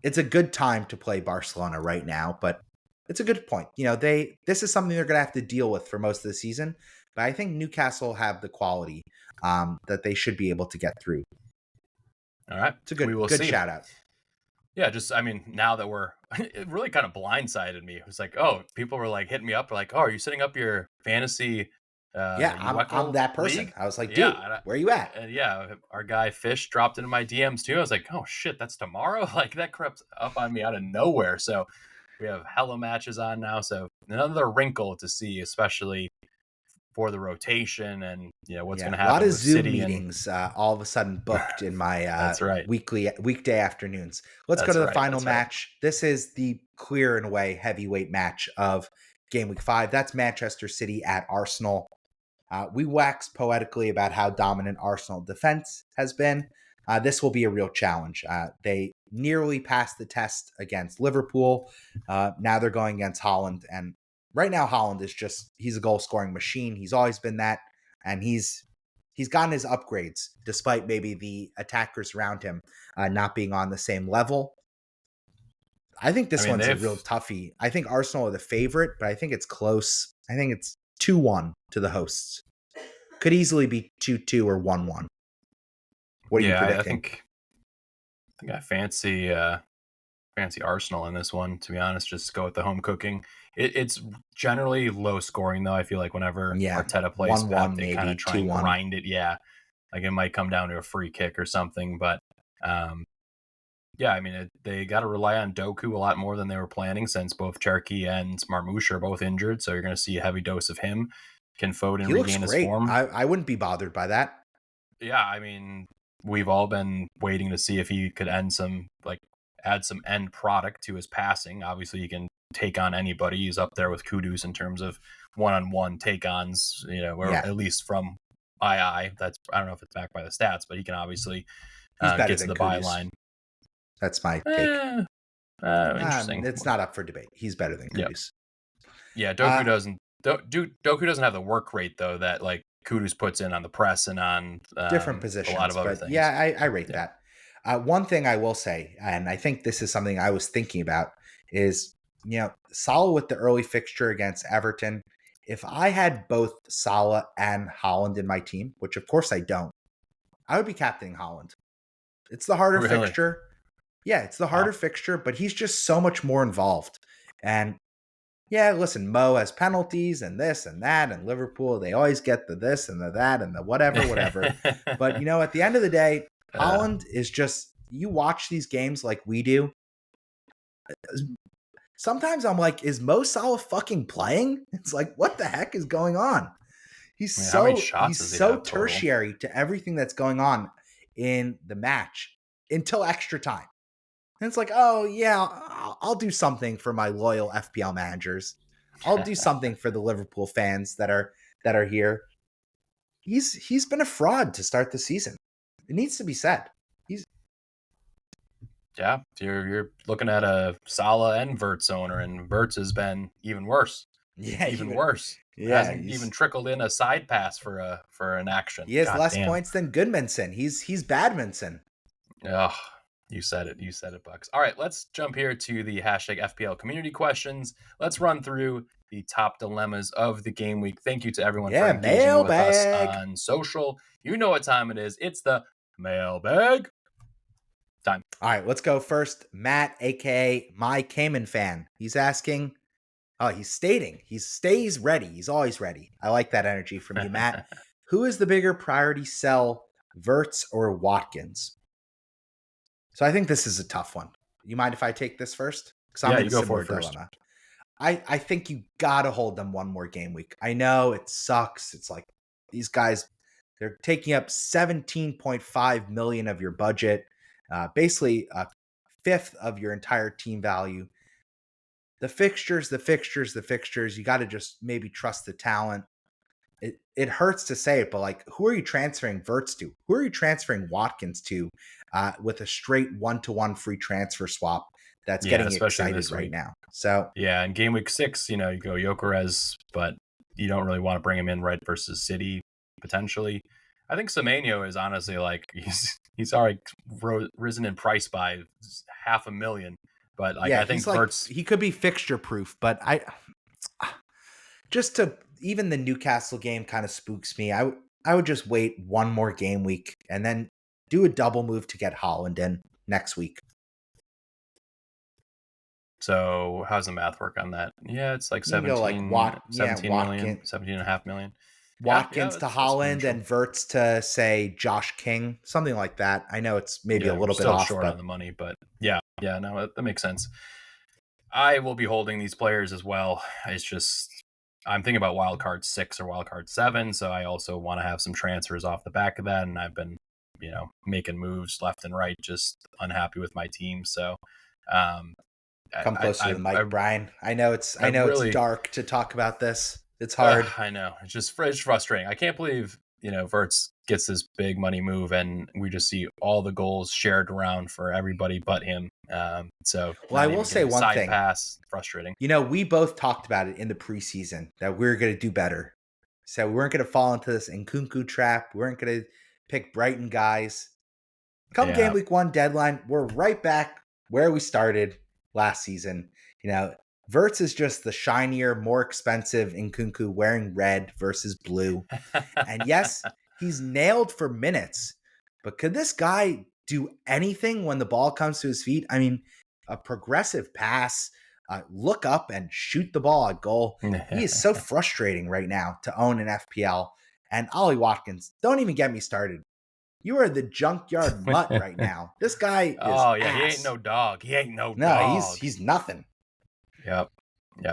it's a good time to play Barcelona right now, but it's a good point. This is something they're going to have to deal with for most of the season, but I think Newcastle have the quality that they should be able to get through. All right. It's a good shout out. Yeah, now that it really kind of blindsided me. It was like, oh, people were like hitting me up, like, oh, are you setting up your fantasy? I'm that person. League? I was like, dude, where are you at? And our guy Fish dropped into my DMs too. I was like, oh shit, that's tomorrow. Like that crept up on me out of nowhere. So we have hella matches on now. So another wrinkle to see, especially for the rotation and what's going to happen. A lot of Zoom meetings all of a sudden booked in my that's right. weekday afternoons. Let's go to the final match. Right. This is the clear and away heavyweight match of game week 5. That's Manchester City at Arsenal. We wax poetically about how dominant Arsenal defense has been. This will be a real challenge. They nearly passed the test against Liverpool. Now they're going against Haaland, and right now, Haaland is he's a goal-scoring machine. He's always been that, and he's gotten his upgrades, despite maybe the attackers around him not being on the same level. I think this one's a real toughie. I think Arsenal are the favorite, but I think it's close. I think it's 2-1 to the hosts. Could easily be 2-2 or 1-1. What are you predicting? I think I fancy Arsenal in this one, to be honest. Just go with the home cooking. It's generally low scoring, though. I feel like whenever Arteta plays, 1-1, they kind of try and grind it. Yeah, like it might come down to a free kick or something. But they got to rely on Doku a lot more than they were planning, since both Cherki and Marmoush are both injured. So you're going to see a heavy dose of him. Can Foden regain his form? I wouldn't be bothered by that. Yeah, we've all been waiting to see if he could add some end product to his passing. Obviously, he can take on anybody. He's up there with Kudus in terms of one-on-one take-ons, at least from II. That's, I don't know if it's backed by the stats, but he can obviously get to the byline. That's my take. Interesting. It's not up for debate. He's better than Kudus. Yeah, Doku doesn't have the work rate, though, that like Kudus puts in on the press and on different a lot positions. of other But things. yeah, I rate that. One thing I will say, and I think this is something I was thinking about, is, Salah with the early fixture against Everton. If I had both Salah and Haaland in my team, which of course I don't, I would be captaining Haaland. It's the harder Really? fixture. Yeah, it's the harder fixture, but he's just so much more involved. And yeah, listen, Mo has penalties and this and that, and Liverpool, they always get the this and the that and the whatever. But, at the end of the day, Haaland is just, you watch these games like we do. Sometimes I'm like, is Mo Salah fucking playing? It's like, what the heck is going on? How many shots does he have total? Tertiary to everything that's going on in the match until extra time. And it's like, oh yeah, I'll do something for my loyal FPL managers. I'll do something for the Liverpool fans that are here. He's been a fraud to start the season. It needs to be said. Yeah, you're looking at a Salah and Verts owner, and Verts has been even worse. Yeah, even worse. Yeah, hasn't even trickled in a side pass for an action. He has less points than Goodmanson. He's Badmundsson. Oh, you said it, Bucks. All right, let's jump here to the hashtag FPL community questions. Let's run through the top dilemmas of the game week. Thank you to everyone for engaging with us on social. You know what time it is. It's the mailbag time. All right, let's go first. Matt, aka my Cayman fan. He's asking, he's stating he stays ready. He's always ready. I like that energy from you, Matt. Who is the bigger priority sell, Verts or Watkins? So I think this is a tough one. You mind if I take this first? Yeah, you go for it first. Dilemma. I think you gotta hold them one more game week. I know it sucks. It's like these guys, they're taking up 17.5 million of your budget, basically a fifth of your entire team value. The fixtures. You got to just maybe trust the talent. It hurts to say it, but like, who are you transferring Verts to? Who are you transferring Watkins to with a straight 1-to-1 free transfer swap that's getting excited right now? So yeah, in game week 6, you go Gyökeres, but you don't really want to bring him in right versus City potentially. I think Semenyo is honestly like he's already risen in price by $500,000, but like, yeah, I think Verts, he could be fixture proof, but just to even the Newcastle game kind of spooks me. I would just wait one more game week and then do a double move to get Haaland in next week. So how's the math work on that? Yeah, it's like 17 million, 17.5 million. Watkins to Haaland and Verts to, say, Josh King, something like that. I know it's maybe a little bit off, short on the money, but yeah, no, that makes sense. I will be holding these players as well. It's just, I'm thinking about wildcard 6 or wildcard 7, so I also want to have some transfers off the back of that, and I've been, making moves left and right, just unhappy with my team. So, come closer to the mic, Brian. I know it's dark to talk about this. It's hard. I know. It's frustrating. I can't believe, Verts gets this big money move and we just see all the goals shared around for everybody but him. So I will say one thing. Pass, frustrating. We both talked about it in the preseason that we were going to do better. So we weren't going to fall into this Nkunku trap. We weren't going to pick Brighton guys. Come game week 1 deadline, we're right back where we started last season. Verts is just the shinier, more expensive Nkunku wearing red versus blue. And yes, he's nailed for minutes. But could this guy do anything when the ball comes to his feet? I mean, a progressive pass, look up and shoot the ball at goal. He is so frustrating right now to own an FPL. And Ollie Watkins, don't even get me started. You are the junkyard mutt right now. This guy is ass. He ain't no dog. No, he's nothing. Yep.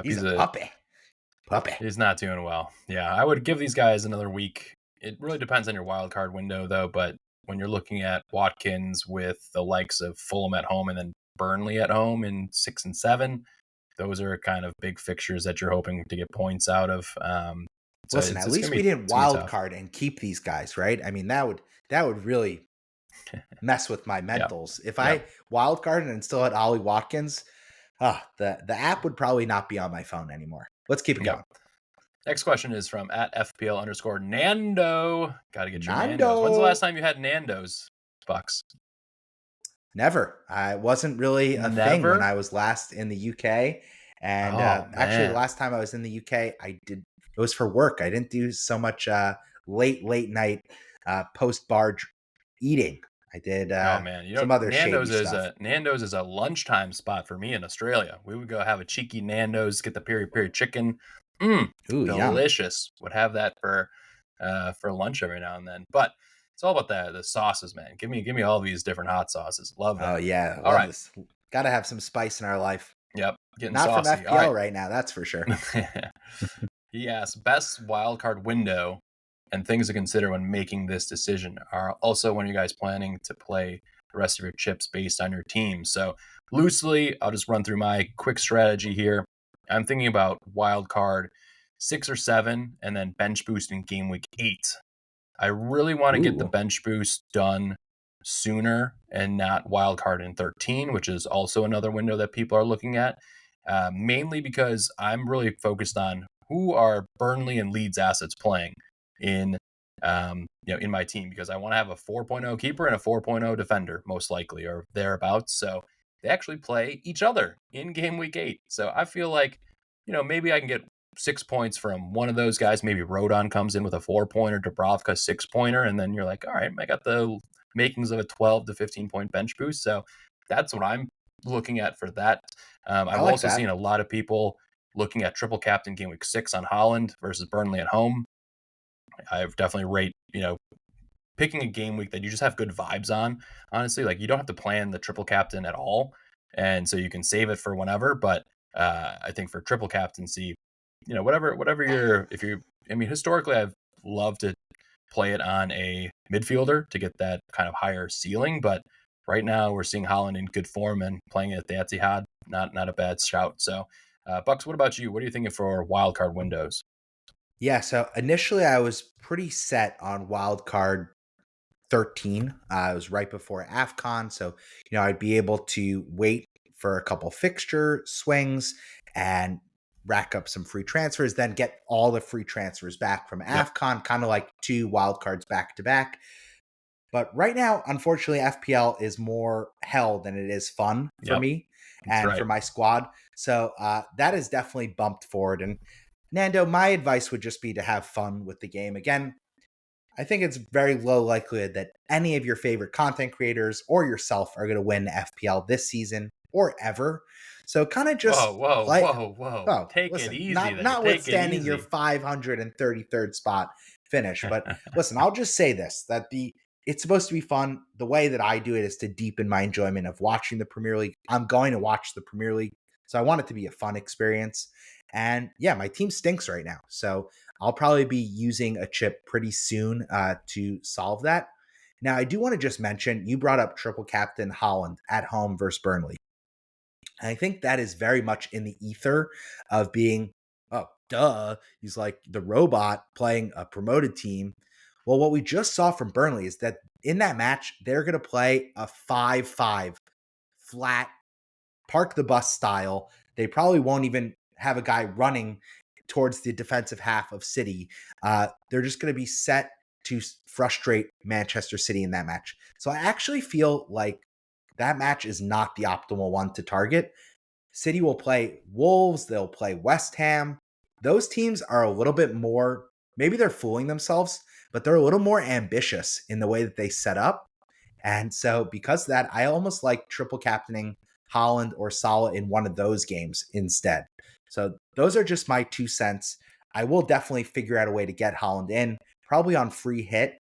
He's a puppy. He's not doing well. Yeah, I would give these guys another week. It really depends on your wild card window, though. But when you're looking at Watkins with the likes of Fulham at home and then Burnley at home in 6 and 7, those are kind of big fixtures that you're hoping to get points out of. Listen, at least we didn't wild card and keep these guys, right? I mean, that would really mess with my mentals. If I wild carded and still had Ollie Watkins, the app would probably not be on my phone anymore. Let's keep it going. Next question is from at FPL_Nando. Got to get your Nandos. When's the Nando. last time you had Nandos, Bucks? Never. I wasn't really a thing when Never? I was last in the UK. And Oh, actually, the man. last time I was in the UK, it was for work. I didn't do so much late night post bar eating. I did Oh man, you know some other shady Nando's is stuff. a lunchtime spot for me in Australia. We would go have a cheeky Nando's, get the peri peri chicken. Ooh, yum. Delicious. Would have that for lunch every now and then. But it's all about the sauces, man. Give me all these different hot sauces. Love Oh them. yeah, I All love right. this. Got to have some spice in our life. Yep. Getting Not from saucy. All FPL right. right now, that's for sure. He asks, best wildcard window and things to consider when making this decision are also when you guys planning to play the rest of your chips based on your team. So loosely, I'll just run through my quick strategy here. I'm thinking about wildcard 6 or 7 and then bench boost in game week 8. I really want to get the Ooh. bench boost done sooner and not wildcard in 13, which is also another window that people are looking at. Mainly because I'm really focused on who are Burnley and Leeds assets playing in in my team, because I want to have a 4.0 keeper and a 4.0 defender, most likely, or thereabouts. So they actually play each other in game week 8. So I feel like, maybe I can get 6 points from one of those guys. Maybe Rodon comes in with a 4-pointer, Dubravka 6-pointer, and then you're like, all right, I got the makings of a 12 to 15 point bench boost. So that's what I'm looking at for that. I I've like also that. seen a lot of people looking at triple captain game week 6 on Holland versus Burnley at home. I've definitely rate, picking a game week that you just have good vibes on. Honestly, like you don't have to plan the triple captain at all, and so you can save it for whenever. But I think for triple captaincy, whatever if you, I mean, historically, I've loved to play it on a midfielder to get that kind of higher ceiling. But right now, we're seeing Holland in good form and playing it at the Etihad, not a bad shout. So, Bucks, what about you? What are you thinking for wildcard windows? Yeah, so initially I was pretty set on wild card 13. It was right before AFCON. So, I'd be able to wait for a couple fixture swings and rack up some free transfers, then get all the free transfers back from Yep. AFCON, kind of like 2 wild cards back to back. But right now, unfortunately, FPL is more hell than it is fun for Yep. me That's and right. for my squad. So that is definitely bumped forward. And Nando, my advice would just be to have fun with the game. Again, I think it's very low likelihood that any of your favorite content creators or yourself are going to win FPL this season or ever. So kind of Whoa, just whoa, play. whoa, whoa. Oh, Take it listen, easy not there. Take it notwithstanding your easy. 533rd spot finish, but listen, I'll just say this: that it's supposed to be fun. The way that I do it is to deepen my enjoyment of watching the Premier League. I'm going to watch the Premier League, so I want it to be a fun experience. And yeah, my team stinks right now, so I'll probably be using a chip pretty soon to solve that. Now, I do want to just mention you brought up triple captain Holland at home versus Burnley. And I think that is very much in the ether of being, oh, duh. He's like the robot playing a promoted team. Well, what we just saw from Burnley is that in that match, they're going to play a 5-5 flat, park the bus style. They probably won't even have a guy running towards the defensive half of City. They're just going to be set to frustrate Manchester City in that match. So I actually feel like that match is not the optimal one to target. City will play Wolves, they'll play West Ham. Those teams are a little bit more, maybe they're fooling themselves, but they're a little more ambitious in the way that they set up. And so, because of that, I almost like triple captaining Holland or Salah in one of those games instead. So, those are just my 2 cents. I will definitely figure out a way to get Holland in, probably on free hit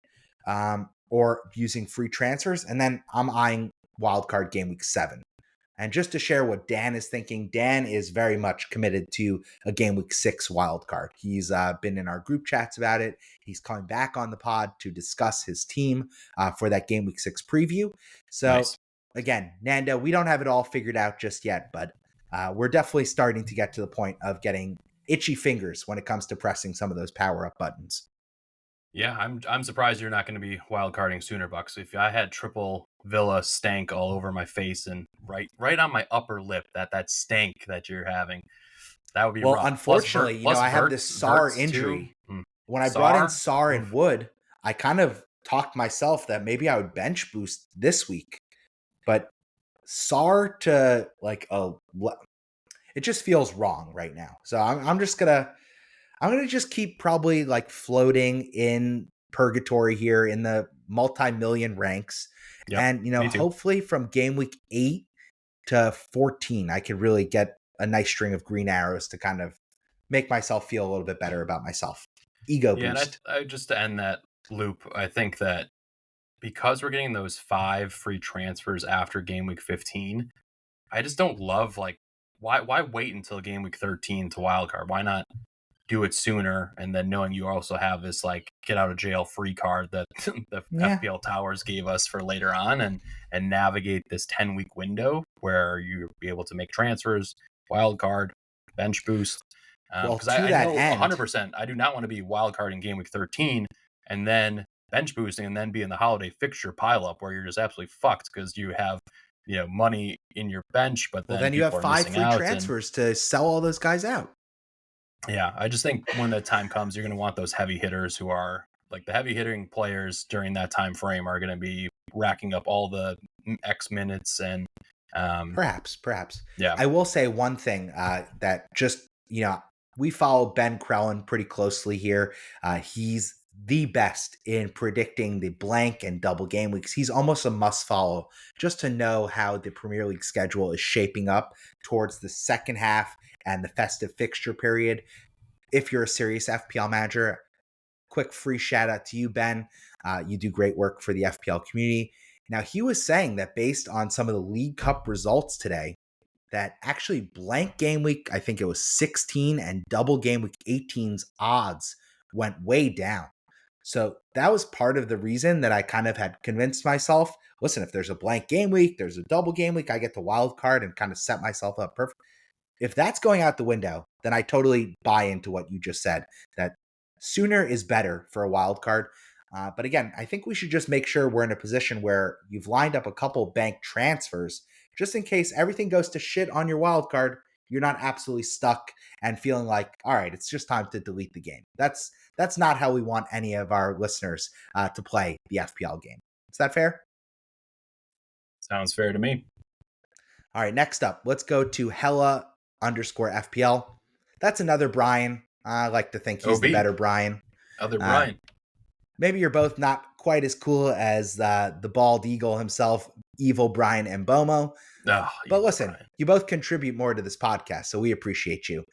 or using free transfers. And then I'm eyeing wildcard game week 7. And just to share what Dan is thinking, Dan is very much committed to a game week 6 wild card. He's been in our group chats about it. He's coming back on the pod to discuss his team for that game week 6 preview. So Nice. again, Nando, we don't have it all figured out just yet, but we're definitely starting to get to the point of getting itchy fingers when it comes to pressing some of those power up buttons. Yeah, I'm surprised you're not going to be wild carding sooner, Bucks. If I had triple Villa stank all over my face and right on my upper lip, that stank that you're having, That would be Well, rough. unfortunately, Plus I have this SAR Verts too. injury. When I brought in SAR? SAR and Oof. Wood, I kind of talked myself that maybe I would bench boost this week. But SAR to like it just feels wrong right now. So I'm gonna just keep probably like floating in purgatory here in the multi-million ranks. Yep, And me too. hopefully from game week 8 to 14, I could really get a nice string of green arrows to kind of make myself feel a little bit better about myself. Ego Yeah, boost. and I just to end that loop, I think that because we're getting those 5 free transfers after game week 15, I just don't love like why wait until game week 13 to wildcard? Why not do it sooner, and then knowing you also have this like get out of jail free card that the Yeah. FPL Towers gave us for later on, and navigate this 10-week window where you'll be able to make transfers, wild card, bench boost. Well, Because to I that know end, 100% I do not want to be wild card in game week 13 and then bench boosting and then be in the holiday fixture pileup where you're just absolutely fucked because you have money in your bench, but well, then then you people have are 5 missing free out. transfers to sell all those guys out. Yeah, I just think when the time comes, you're going to want those heavy hitters who are like the heavy hitting players during that time frame are going to be racking up all the X minutes and Perhaps. yeah. I will say one thing that just, we follow Ben Crellin pretty closely here. He's the best in predicting the blank and double game weeks. He's almost a must follow just to know how the Premier League schedule is shaping up towards the second half and the festive fixture period. If you're a serious FPL manager, quick free shout out to you, Ben. You do great work for the FPL community. Now, he was saying that based on some of the League Cup results today, that actually blank game week, I think it was 16, and double game week 18's odds went way down. So that was part of the reason that I kind of had convinced myself, listen, if there's a blank game week, there's a double game week, I get the wild card and kind of set myself up perfect. If that's going out the window, then I totally buy into what you just said, that sooner is better for a wild card. But again, I think we should just make sure we're in a position where you've lined up a couple bank transfers just in case everything goes to shit on your wild card. You're not absolutely stuck and feeling like, all right, it's just time to delete the game. That's not how we want any of our listeners to play the FPL game. Is that fair? Sounds fair to me. All right, next up, let's go to Hella_FPL. That's another Brian. I like to think he's the better Brian. Other Brian. Maybe you're both not quite as cool as the bald eagle himself, evil Brian Mbomo. But listen, Brian, you both contribute more to this podcast, so we appreciate you.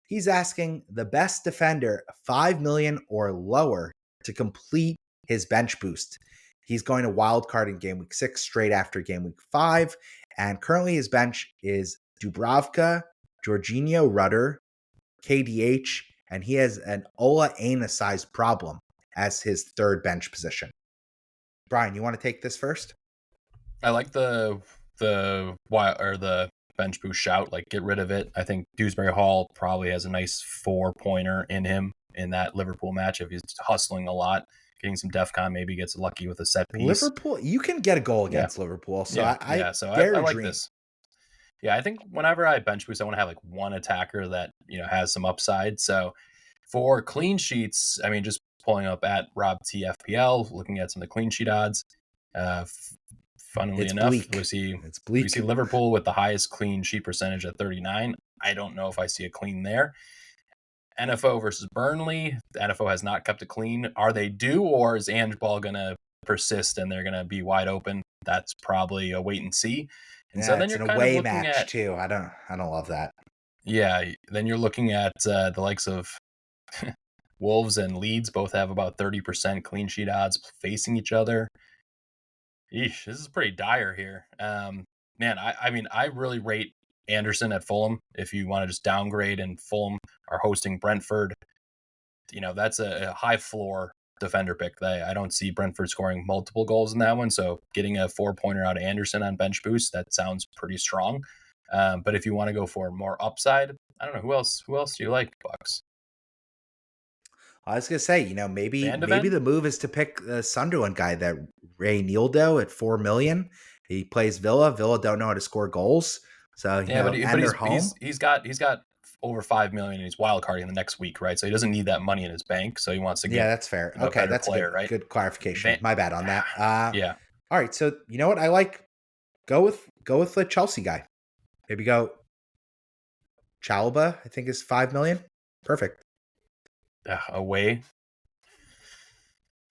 He's asking the best defender 5 million or lower to complete his bench boost. He's going to wildcard in game week 6 straight after game week 5. And currently his bench is Dubravka, Jorginho Rudder, KDH, and he has an Ola Aina-sized problem as his third bench position. Brian, you want to take this first? I like the bench boost shout, like get rid of it. I think Dewsbury Hall probably has a nice 4-pointer in him in that Liverpool match if he's hustling a lot, getting some DEFCON, maybe gets lucky with a set piece. Liverpool, you can get a goal against Liverpool, so I like this. Yeah, I think whenever I bench boost, I want to have like one attacker that has some upside. So for clean sheets, I mean, just pulling up at Rob TFPL, looking at some of the clean sheet odds. Funnily enough, we see Liverpool with the highest clean sheet percentage at 39. I don't know if I see a clean there. NFO versus Burnley. The NFO has not kept it clean. Are they due, or is Ange Ball going to persist and they're going to be wide open? That's probably a wait and see. And so then it's you're an kind away of looking match too. I don't love that. Yeah, then you're looking at the likes of Wolves and Leeds both have about 30% clean sheet odds facing each other. Eesh, this is pretty dire here. Man, I mean, I really rate Anderson at Fulham. If you want to just downgrade, and Fulham are hosting Brentford, that's a high floor defender pick. I don't see Brentford scoring multiple goals in that one. So getting a 4-pointer out of Anderson on bench boost, that sounds pretty strong. But if you want to go for more upside, I don't know who else do you like, Bucks? I was gonna say, maybe the move is to pick the Sunderland guy, that Ray Nildo at 4 million. He plays Villa. Villa don't know how to score goals, so but they're home. He's got over 5 million and he's wildcarding the next week, right? So he doesn't need that money in his bank. So he wants to get that's fair. a Okay, better that's player, a right? good clarification. My bad on that. Yeah. All right, so you know what? I like go with the Chelsea guy. Maybe go Chalobah, I think is 5 million. Perfect. Away.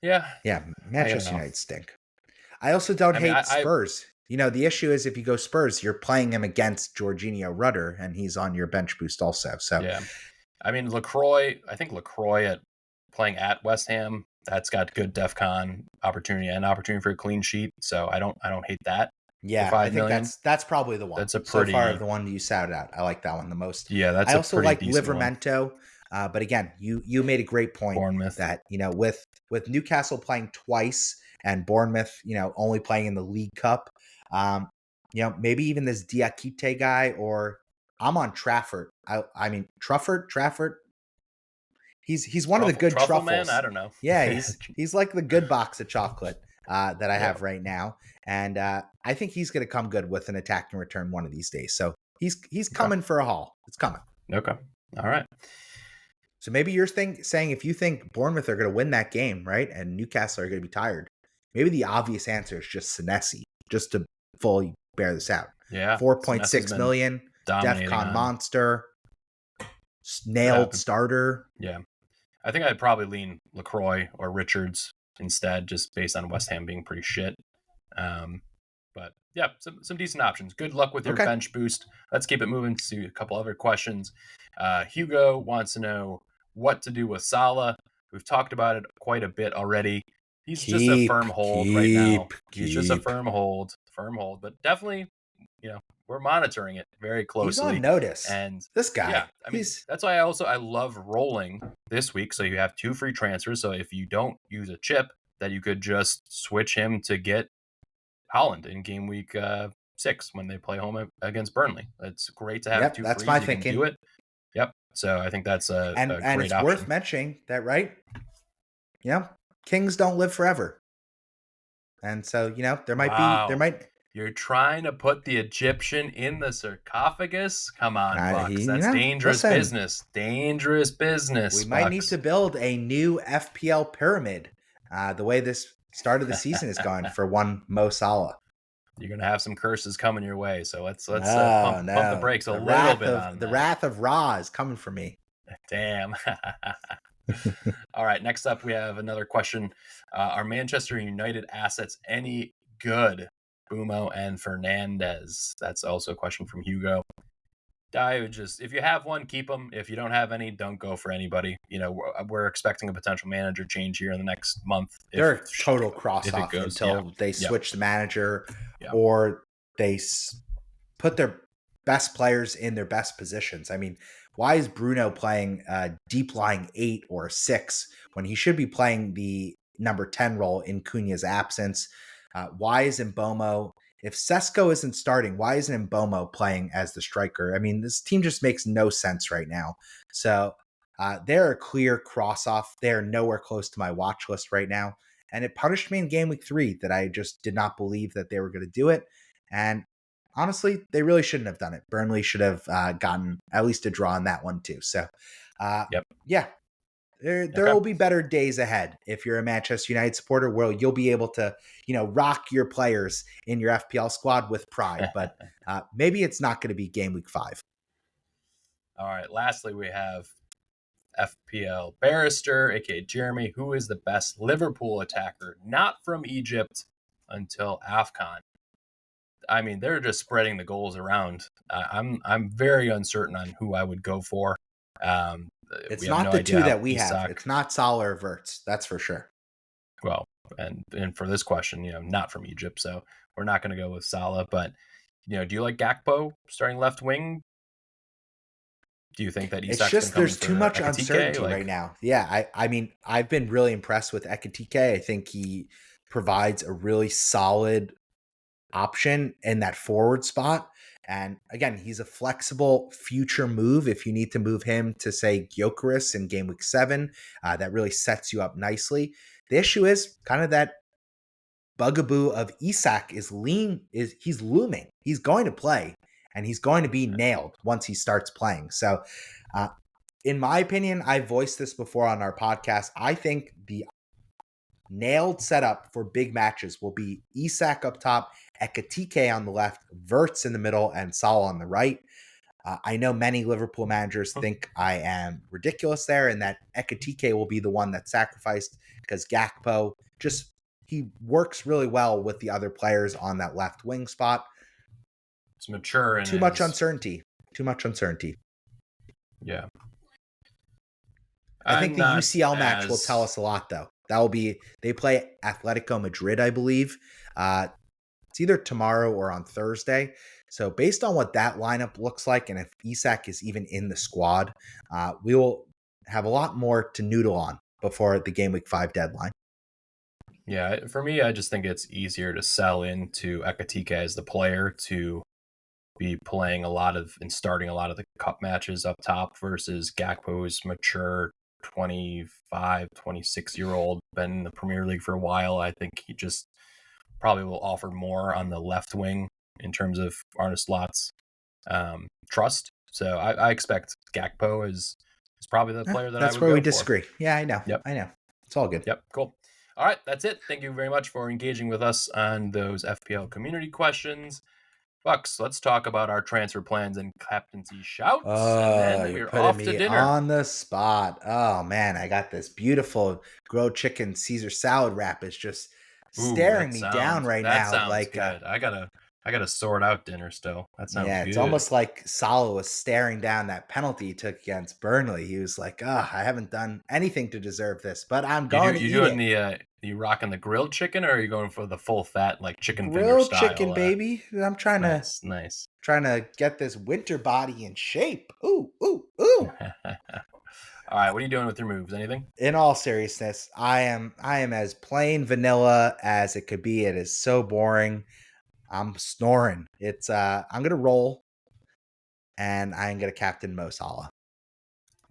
Yeah. Yeah, Manchester know. United stink. I also don't hate Spurs. The issue is if you go Spurs, you're playing him against Jorginho Rudder, and he's on your bench boost also. So yeah, I mean LaCroix. I think LaCroix playing at West Ham, that's got good DEFCON opportunity and opportunity for a clean sheet. So I don't hate that. Yeah, I think that's probably the one. That's a pretty, so far the one you shouted out. I like that one the most. Yeah, that's. I also like Livramento, but again, you made a great point. Bournemouth. That with Newcastle playing twice and Bournemouth, only playing in the League Cup, maybe even this Diakite guy, or I'm on Trafford. I mean Trafford. He's one of the good truffles. Man? I don't know. Yeah, he's like the good box of chocolate that I have right now, and I think he's going to come good with an attacking return one of these days. So he's coming for a haul. It's coming. Okay. All right. So maybe you're saying if you think Bournemouth are going to win that game, right, and Newcastle are going to be tired, maybe the obvious answer is just Senesi, just to fully bear this out. Yeah. 4.6 million, DEFCON monster, nailed starter. Yeah. I think I'd probably lean LaCroix or Richards instead, just based on West Ham being pretty shit. But yeah, some decent options. Good luck with your bench boost. Let's keep it moving to a couple other questions. Hugo wants to know what to do with Salah. We've talked about it quite a bit already. He's just a firm hold right now. He's just a firm hold, but definitely, we're monitoring it very closely. He's on notice. And this guy, yeah, I mean, that's why I love rolling this week. So you have 2 free transfers. So if you don't use a chip, that you could just switch him to get Holland in game week 6 when they play home against Burnley. It's great to have 2 that's frees. my you thinking. Can do it. Yep. So I think that's a and great it's option. Worth mentioning that, right? Kings don't live forever, and so there might. You're trying to put the Egyptian in the sarcophagus? Come on, Bucks. That's dangerous business. Dangerous business. We might need to build a new FPL pyramid. The way this start of the season is going for one Mo Salah. You're gonna have some curses coming your way, so let's pump the brakes a little bit on the wrath of Ra is coming for me. Damn. All right, next up we have another question. Are Manchester United assets any good? Bumo and Fernandez. That's also a question from Hugo. I would just, if you have one, keep them. If you don't have any, don't go for anybody. We're expecting a potential manager change here in the next month. They're a total cross-off until they switch the manager or they put their best players in their best positions. I mean, why is Bruno playing deep lying 8 or 6 when he should be playing the number 10 role in Cunha's absence? Why is Mbomo, if Sesko isn't starting, why isn't Mbomo playing as the striker? I mean, this team just makes no sense right now. So they're a clear cross-off. They're nowhere close to my watch list right now. And it punished me in game week 3 that I just did not believe that they were going to do it. And honestly, they really shouldn't have done it. Burnley should have gotten at least a draw on that one too. So yeah. There will be better days ahead if you're a Manchester United supporter, where you'll be able to, rock your players in your FPL squad with pride. But maybe it's not going to be game week 5. All right. Lastly, we have FPL Barrister, aka Jeremy, who is the best Liverpool attacker, not from Egypt until AFCON. I mean, they're just spreading the goals around. I'm very uncertain on who I would go for. It's not the 2 that we have. It's not Salah or Verts. That's for sure. Well, and for this question, not from Egypt, so we're not going to go with Salah. But do you like Gakpo starting left wing? Do you think that it's just there's too much uncertainty right now? Yeah, I mean, I've been really impressed with Ekitike. I think he provides a really solid option in that forward spot. And again, he's a flexible future move. If you need to move him to, say, Gyökeres in game week 7, that really sets you up nicely. The issue is kind of that bugaboo of Isak he's looming. He's going to play. and he's going to be nailed once he starts playing. So, in my opinion, I voiced this before on our podcast. I think the nailed setup for big matches will be Isak up top, Ekitike on the left, Wirtz in the middle, and Salah on the right. I know many Liverpool managers think I am ridiculous there and that Ekitike will be the one that's sacrificed because Gakpo he works really well with the other players on that left wing spot. It's mature and too much uncertainty. Yeah. I think the UCL match will tell us a lot, though. They play Atletico Madrid, I believe. It's either tomorrow or on Thursday. So based on what that lineup looks like, and if Isak is even in the squad, we will have a lot more to noodle on before the Game Week 5 deadline. Yeah, for me, I just think it's easier to sell into Ekitike as the player to be playing and starting a lot of the cup matches up top versus Gakpo's mature 25, 26-year-old, been in the Premier League for a while. I think he just probably will offer more on the left wing in terms of Arne Slot's trust. So I expect Gakpo is probably the player that I would go for. That's where we disagree. Yeah, I know. Yep. I know. It's all good. Yep, cool. All right, that's it. Thank you very much for engaging with us on those FPL community questions. Bucks, let's talk about our transfer plans and captaincy shouts. And then we're off to dinner. On the spot. Oh, man, I got this beautiful grilled chicken Caesar salad wrap. It's just staring me down right now. That sounds good. I gotta sort out dinner still. That sounds good. It's almost like Salah was staring down that penalty he took against Burnley. He was like, I haven't done anything to deserve this, but I'm going to eat it. You rocking the grilled chicken, or are you going for the full fat, like chicken grilled finger style? Chicken, baby. I'm trying trying to get this winter body in shape. Ooh. All right, what are you doing with your moves? Anything? In all seriousness, I am as plain vanilla as it could be. It is so boring. I'm snoring. It's I'm gonna roll, and I'm gonna captain Mo Salah.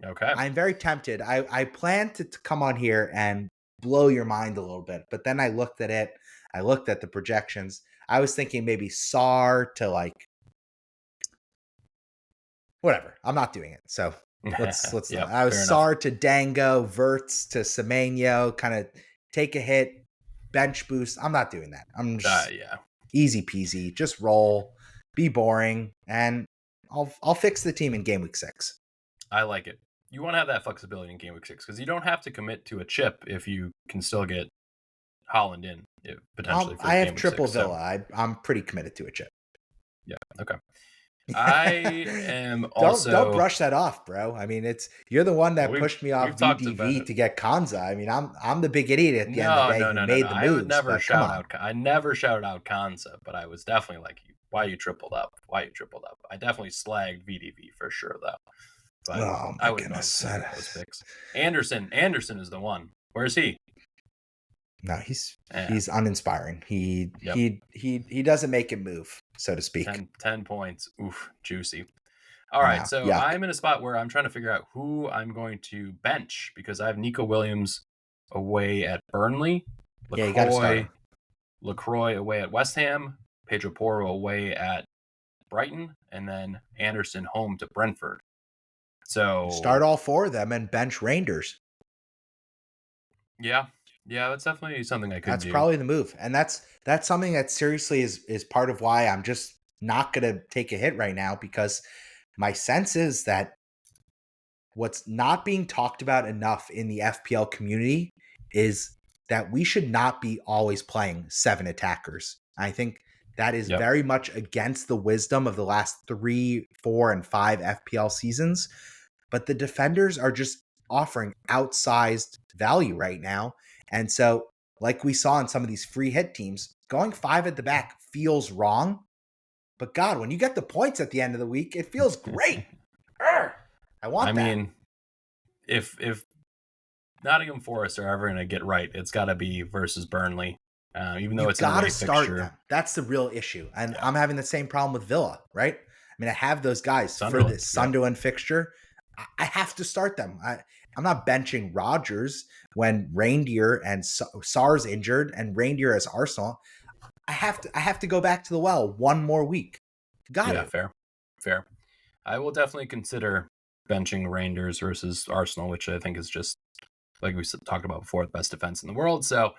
Okay. I'm very tempted. I plan to come on here and blow your mind a little bit, but then I looked at it. I looked at the projections. I was thinking maybe Sar to whatever. I'm not doing it. So let's. Yep, I was Sar to Dango, Wirtz to Semenyo, kind of take a hit, bench boost. I'm not doing that. I'm just easy peasy. Just roll, be boring, and I'll fix the team in Game Week 6. I like it. You want to have that flexibility in Game Week 6 because you don't have to commit to a chip if you can still get Haaland in potentially. I have triple Villa. So. I'm pretty committed to a chip. Yeah. Okay. I am also. Don't brush that off, bro. I mean, you're the one that pushed me off VDV to get Kanza. I mean, I'm the big idiot at the end of the day who made the moves. I would never I never shouted out Kanza, but I was definitely like, why you tripled up? I definitely slagged VDV for sure, though. But I would those picks. Anderson is the one. Where is he? No, he's uninspiring. He doesn't make it move, so to speak. 10 points. Oof, juicy. All right, so yuck. I'm in a spot where I'm trying to figure out who I'm going to bench because I have Nico Williams away at Burnley. You got to start. LaCroix away at West Ham. Pedro Porro away at Brighton, and then Anderson home to Brentford. So start all four of them and bench Reinders. Yeah, that's definitely something I could do. That's probably the move. And that's something that seriously is part of why I'm just not going to take a hit right now, because my sense is that what's not being talked about enough in the FPL community is that we should not be always playing 7 attackers. I think that is very much against the wisdom of the last 3, 4, and 5 FPL seasons. But the defenders are just offering outsized value right now. And so, like we saw in some of these free hit teams, going 5 at the back feels wrong. But God, when you get the points at the end of the week, it feels great. I want that. I mean, if Nottingham Forest are ever going to get right, it's got to be versus Burnley. Even though it's got to start them. That's the real issue. And I'm having the same problem with Villa, right? I mean, I have those guys for this Sunderland fixture. I have to start them. I'm not benching Rodgers when Reindeer and Sar's injured and Reindeer as Arsenal. I have to go back to the well one more week. Got it. Fair. Fair. I will definitely consider benching Rangers versus Arsenal, which I think is just, like we talked about before, the best defense in the world. So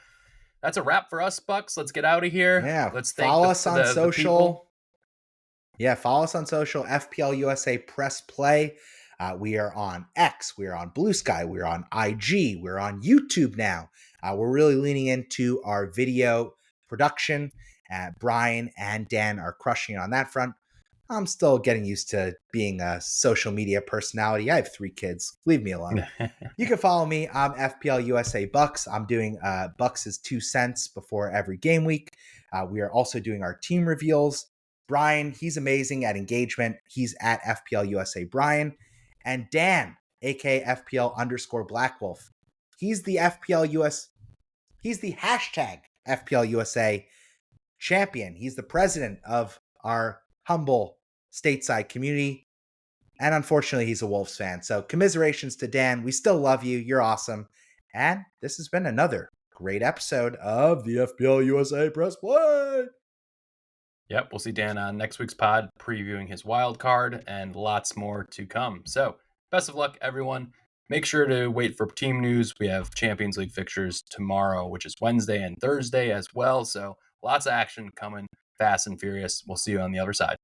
that's a wrap for us, Bucks. Let's get out of here. Yeah. Let's thank Follow us on the people. social. Yeah, follow us on social, FPL USA Press Play. We are on X, we are on Blue Sky, we're on IG, we're on YouTube now. We're really leaning into our video production. Brian and Dan are crushing it on that front. I'm still getting used to being a social media personality. I have 3 kids. Leave me alone. You can follow me. I'm FPL USA Bucks. I'm doing Bucks' 2 cents before every game week. We are also doing our team reveals. Brian, he's amazing at engagement. He's at FPL USA Brian. And Dan, aka FPL _ Black Wolf. He's the he's the hashtag FPL USA champion. He's the president of our humble stateside community. And unfortunately, he's a Wolves fan. So commiserations to Dan. We still love you. You're awesome. And this has been another great episode of the FPL USA Press Play. Yep, we'll see Dan on next week's pod previewing his wild card and lots more to come. So best of luck, everyone. Make sure to wait for team news. We have Champions League fixtures tomorrow, which is Wednesday and Thursday as well. So lots of action coming fast and furious. We'll see you on the other side.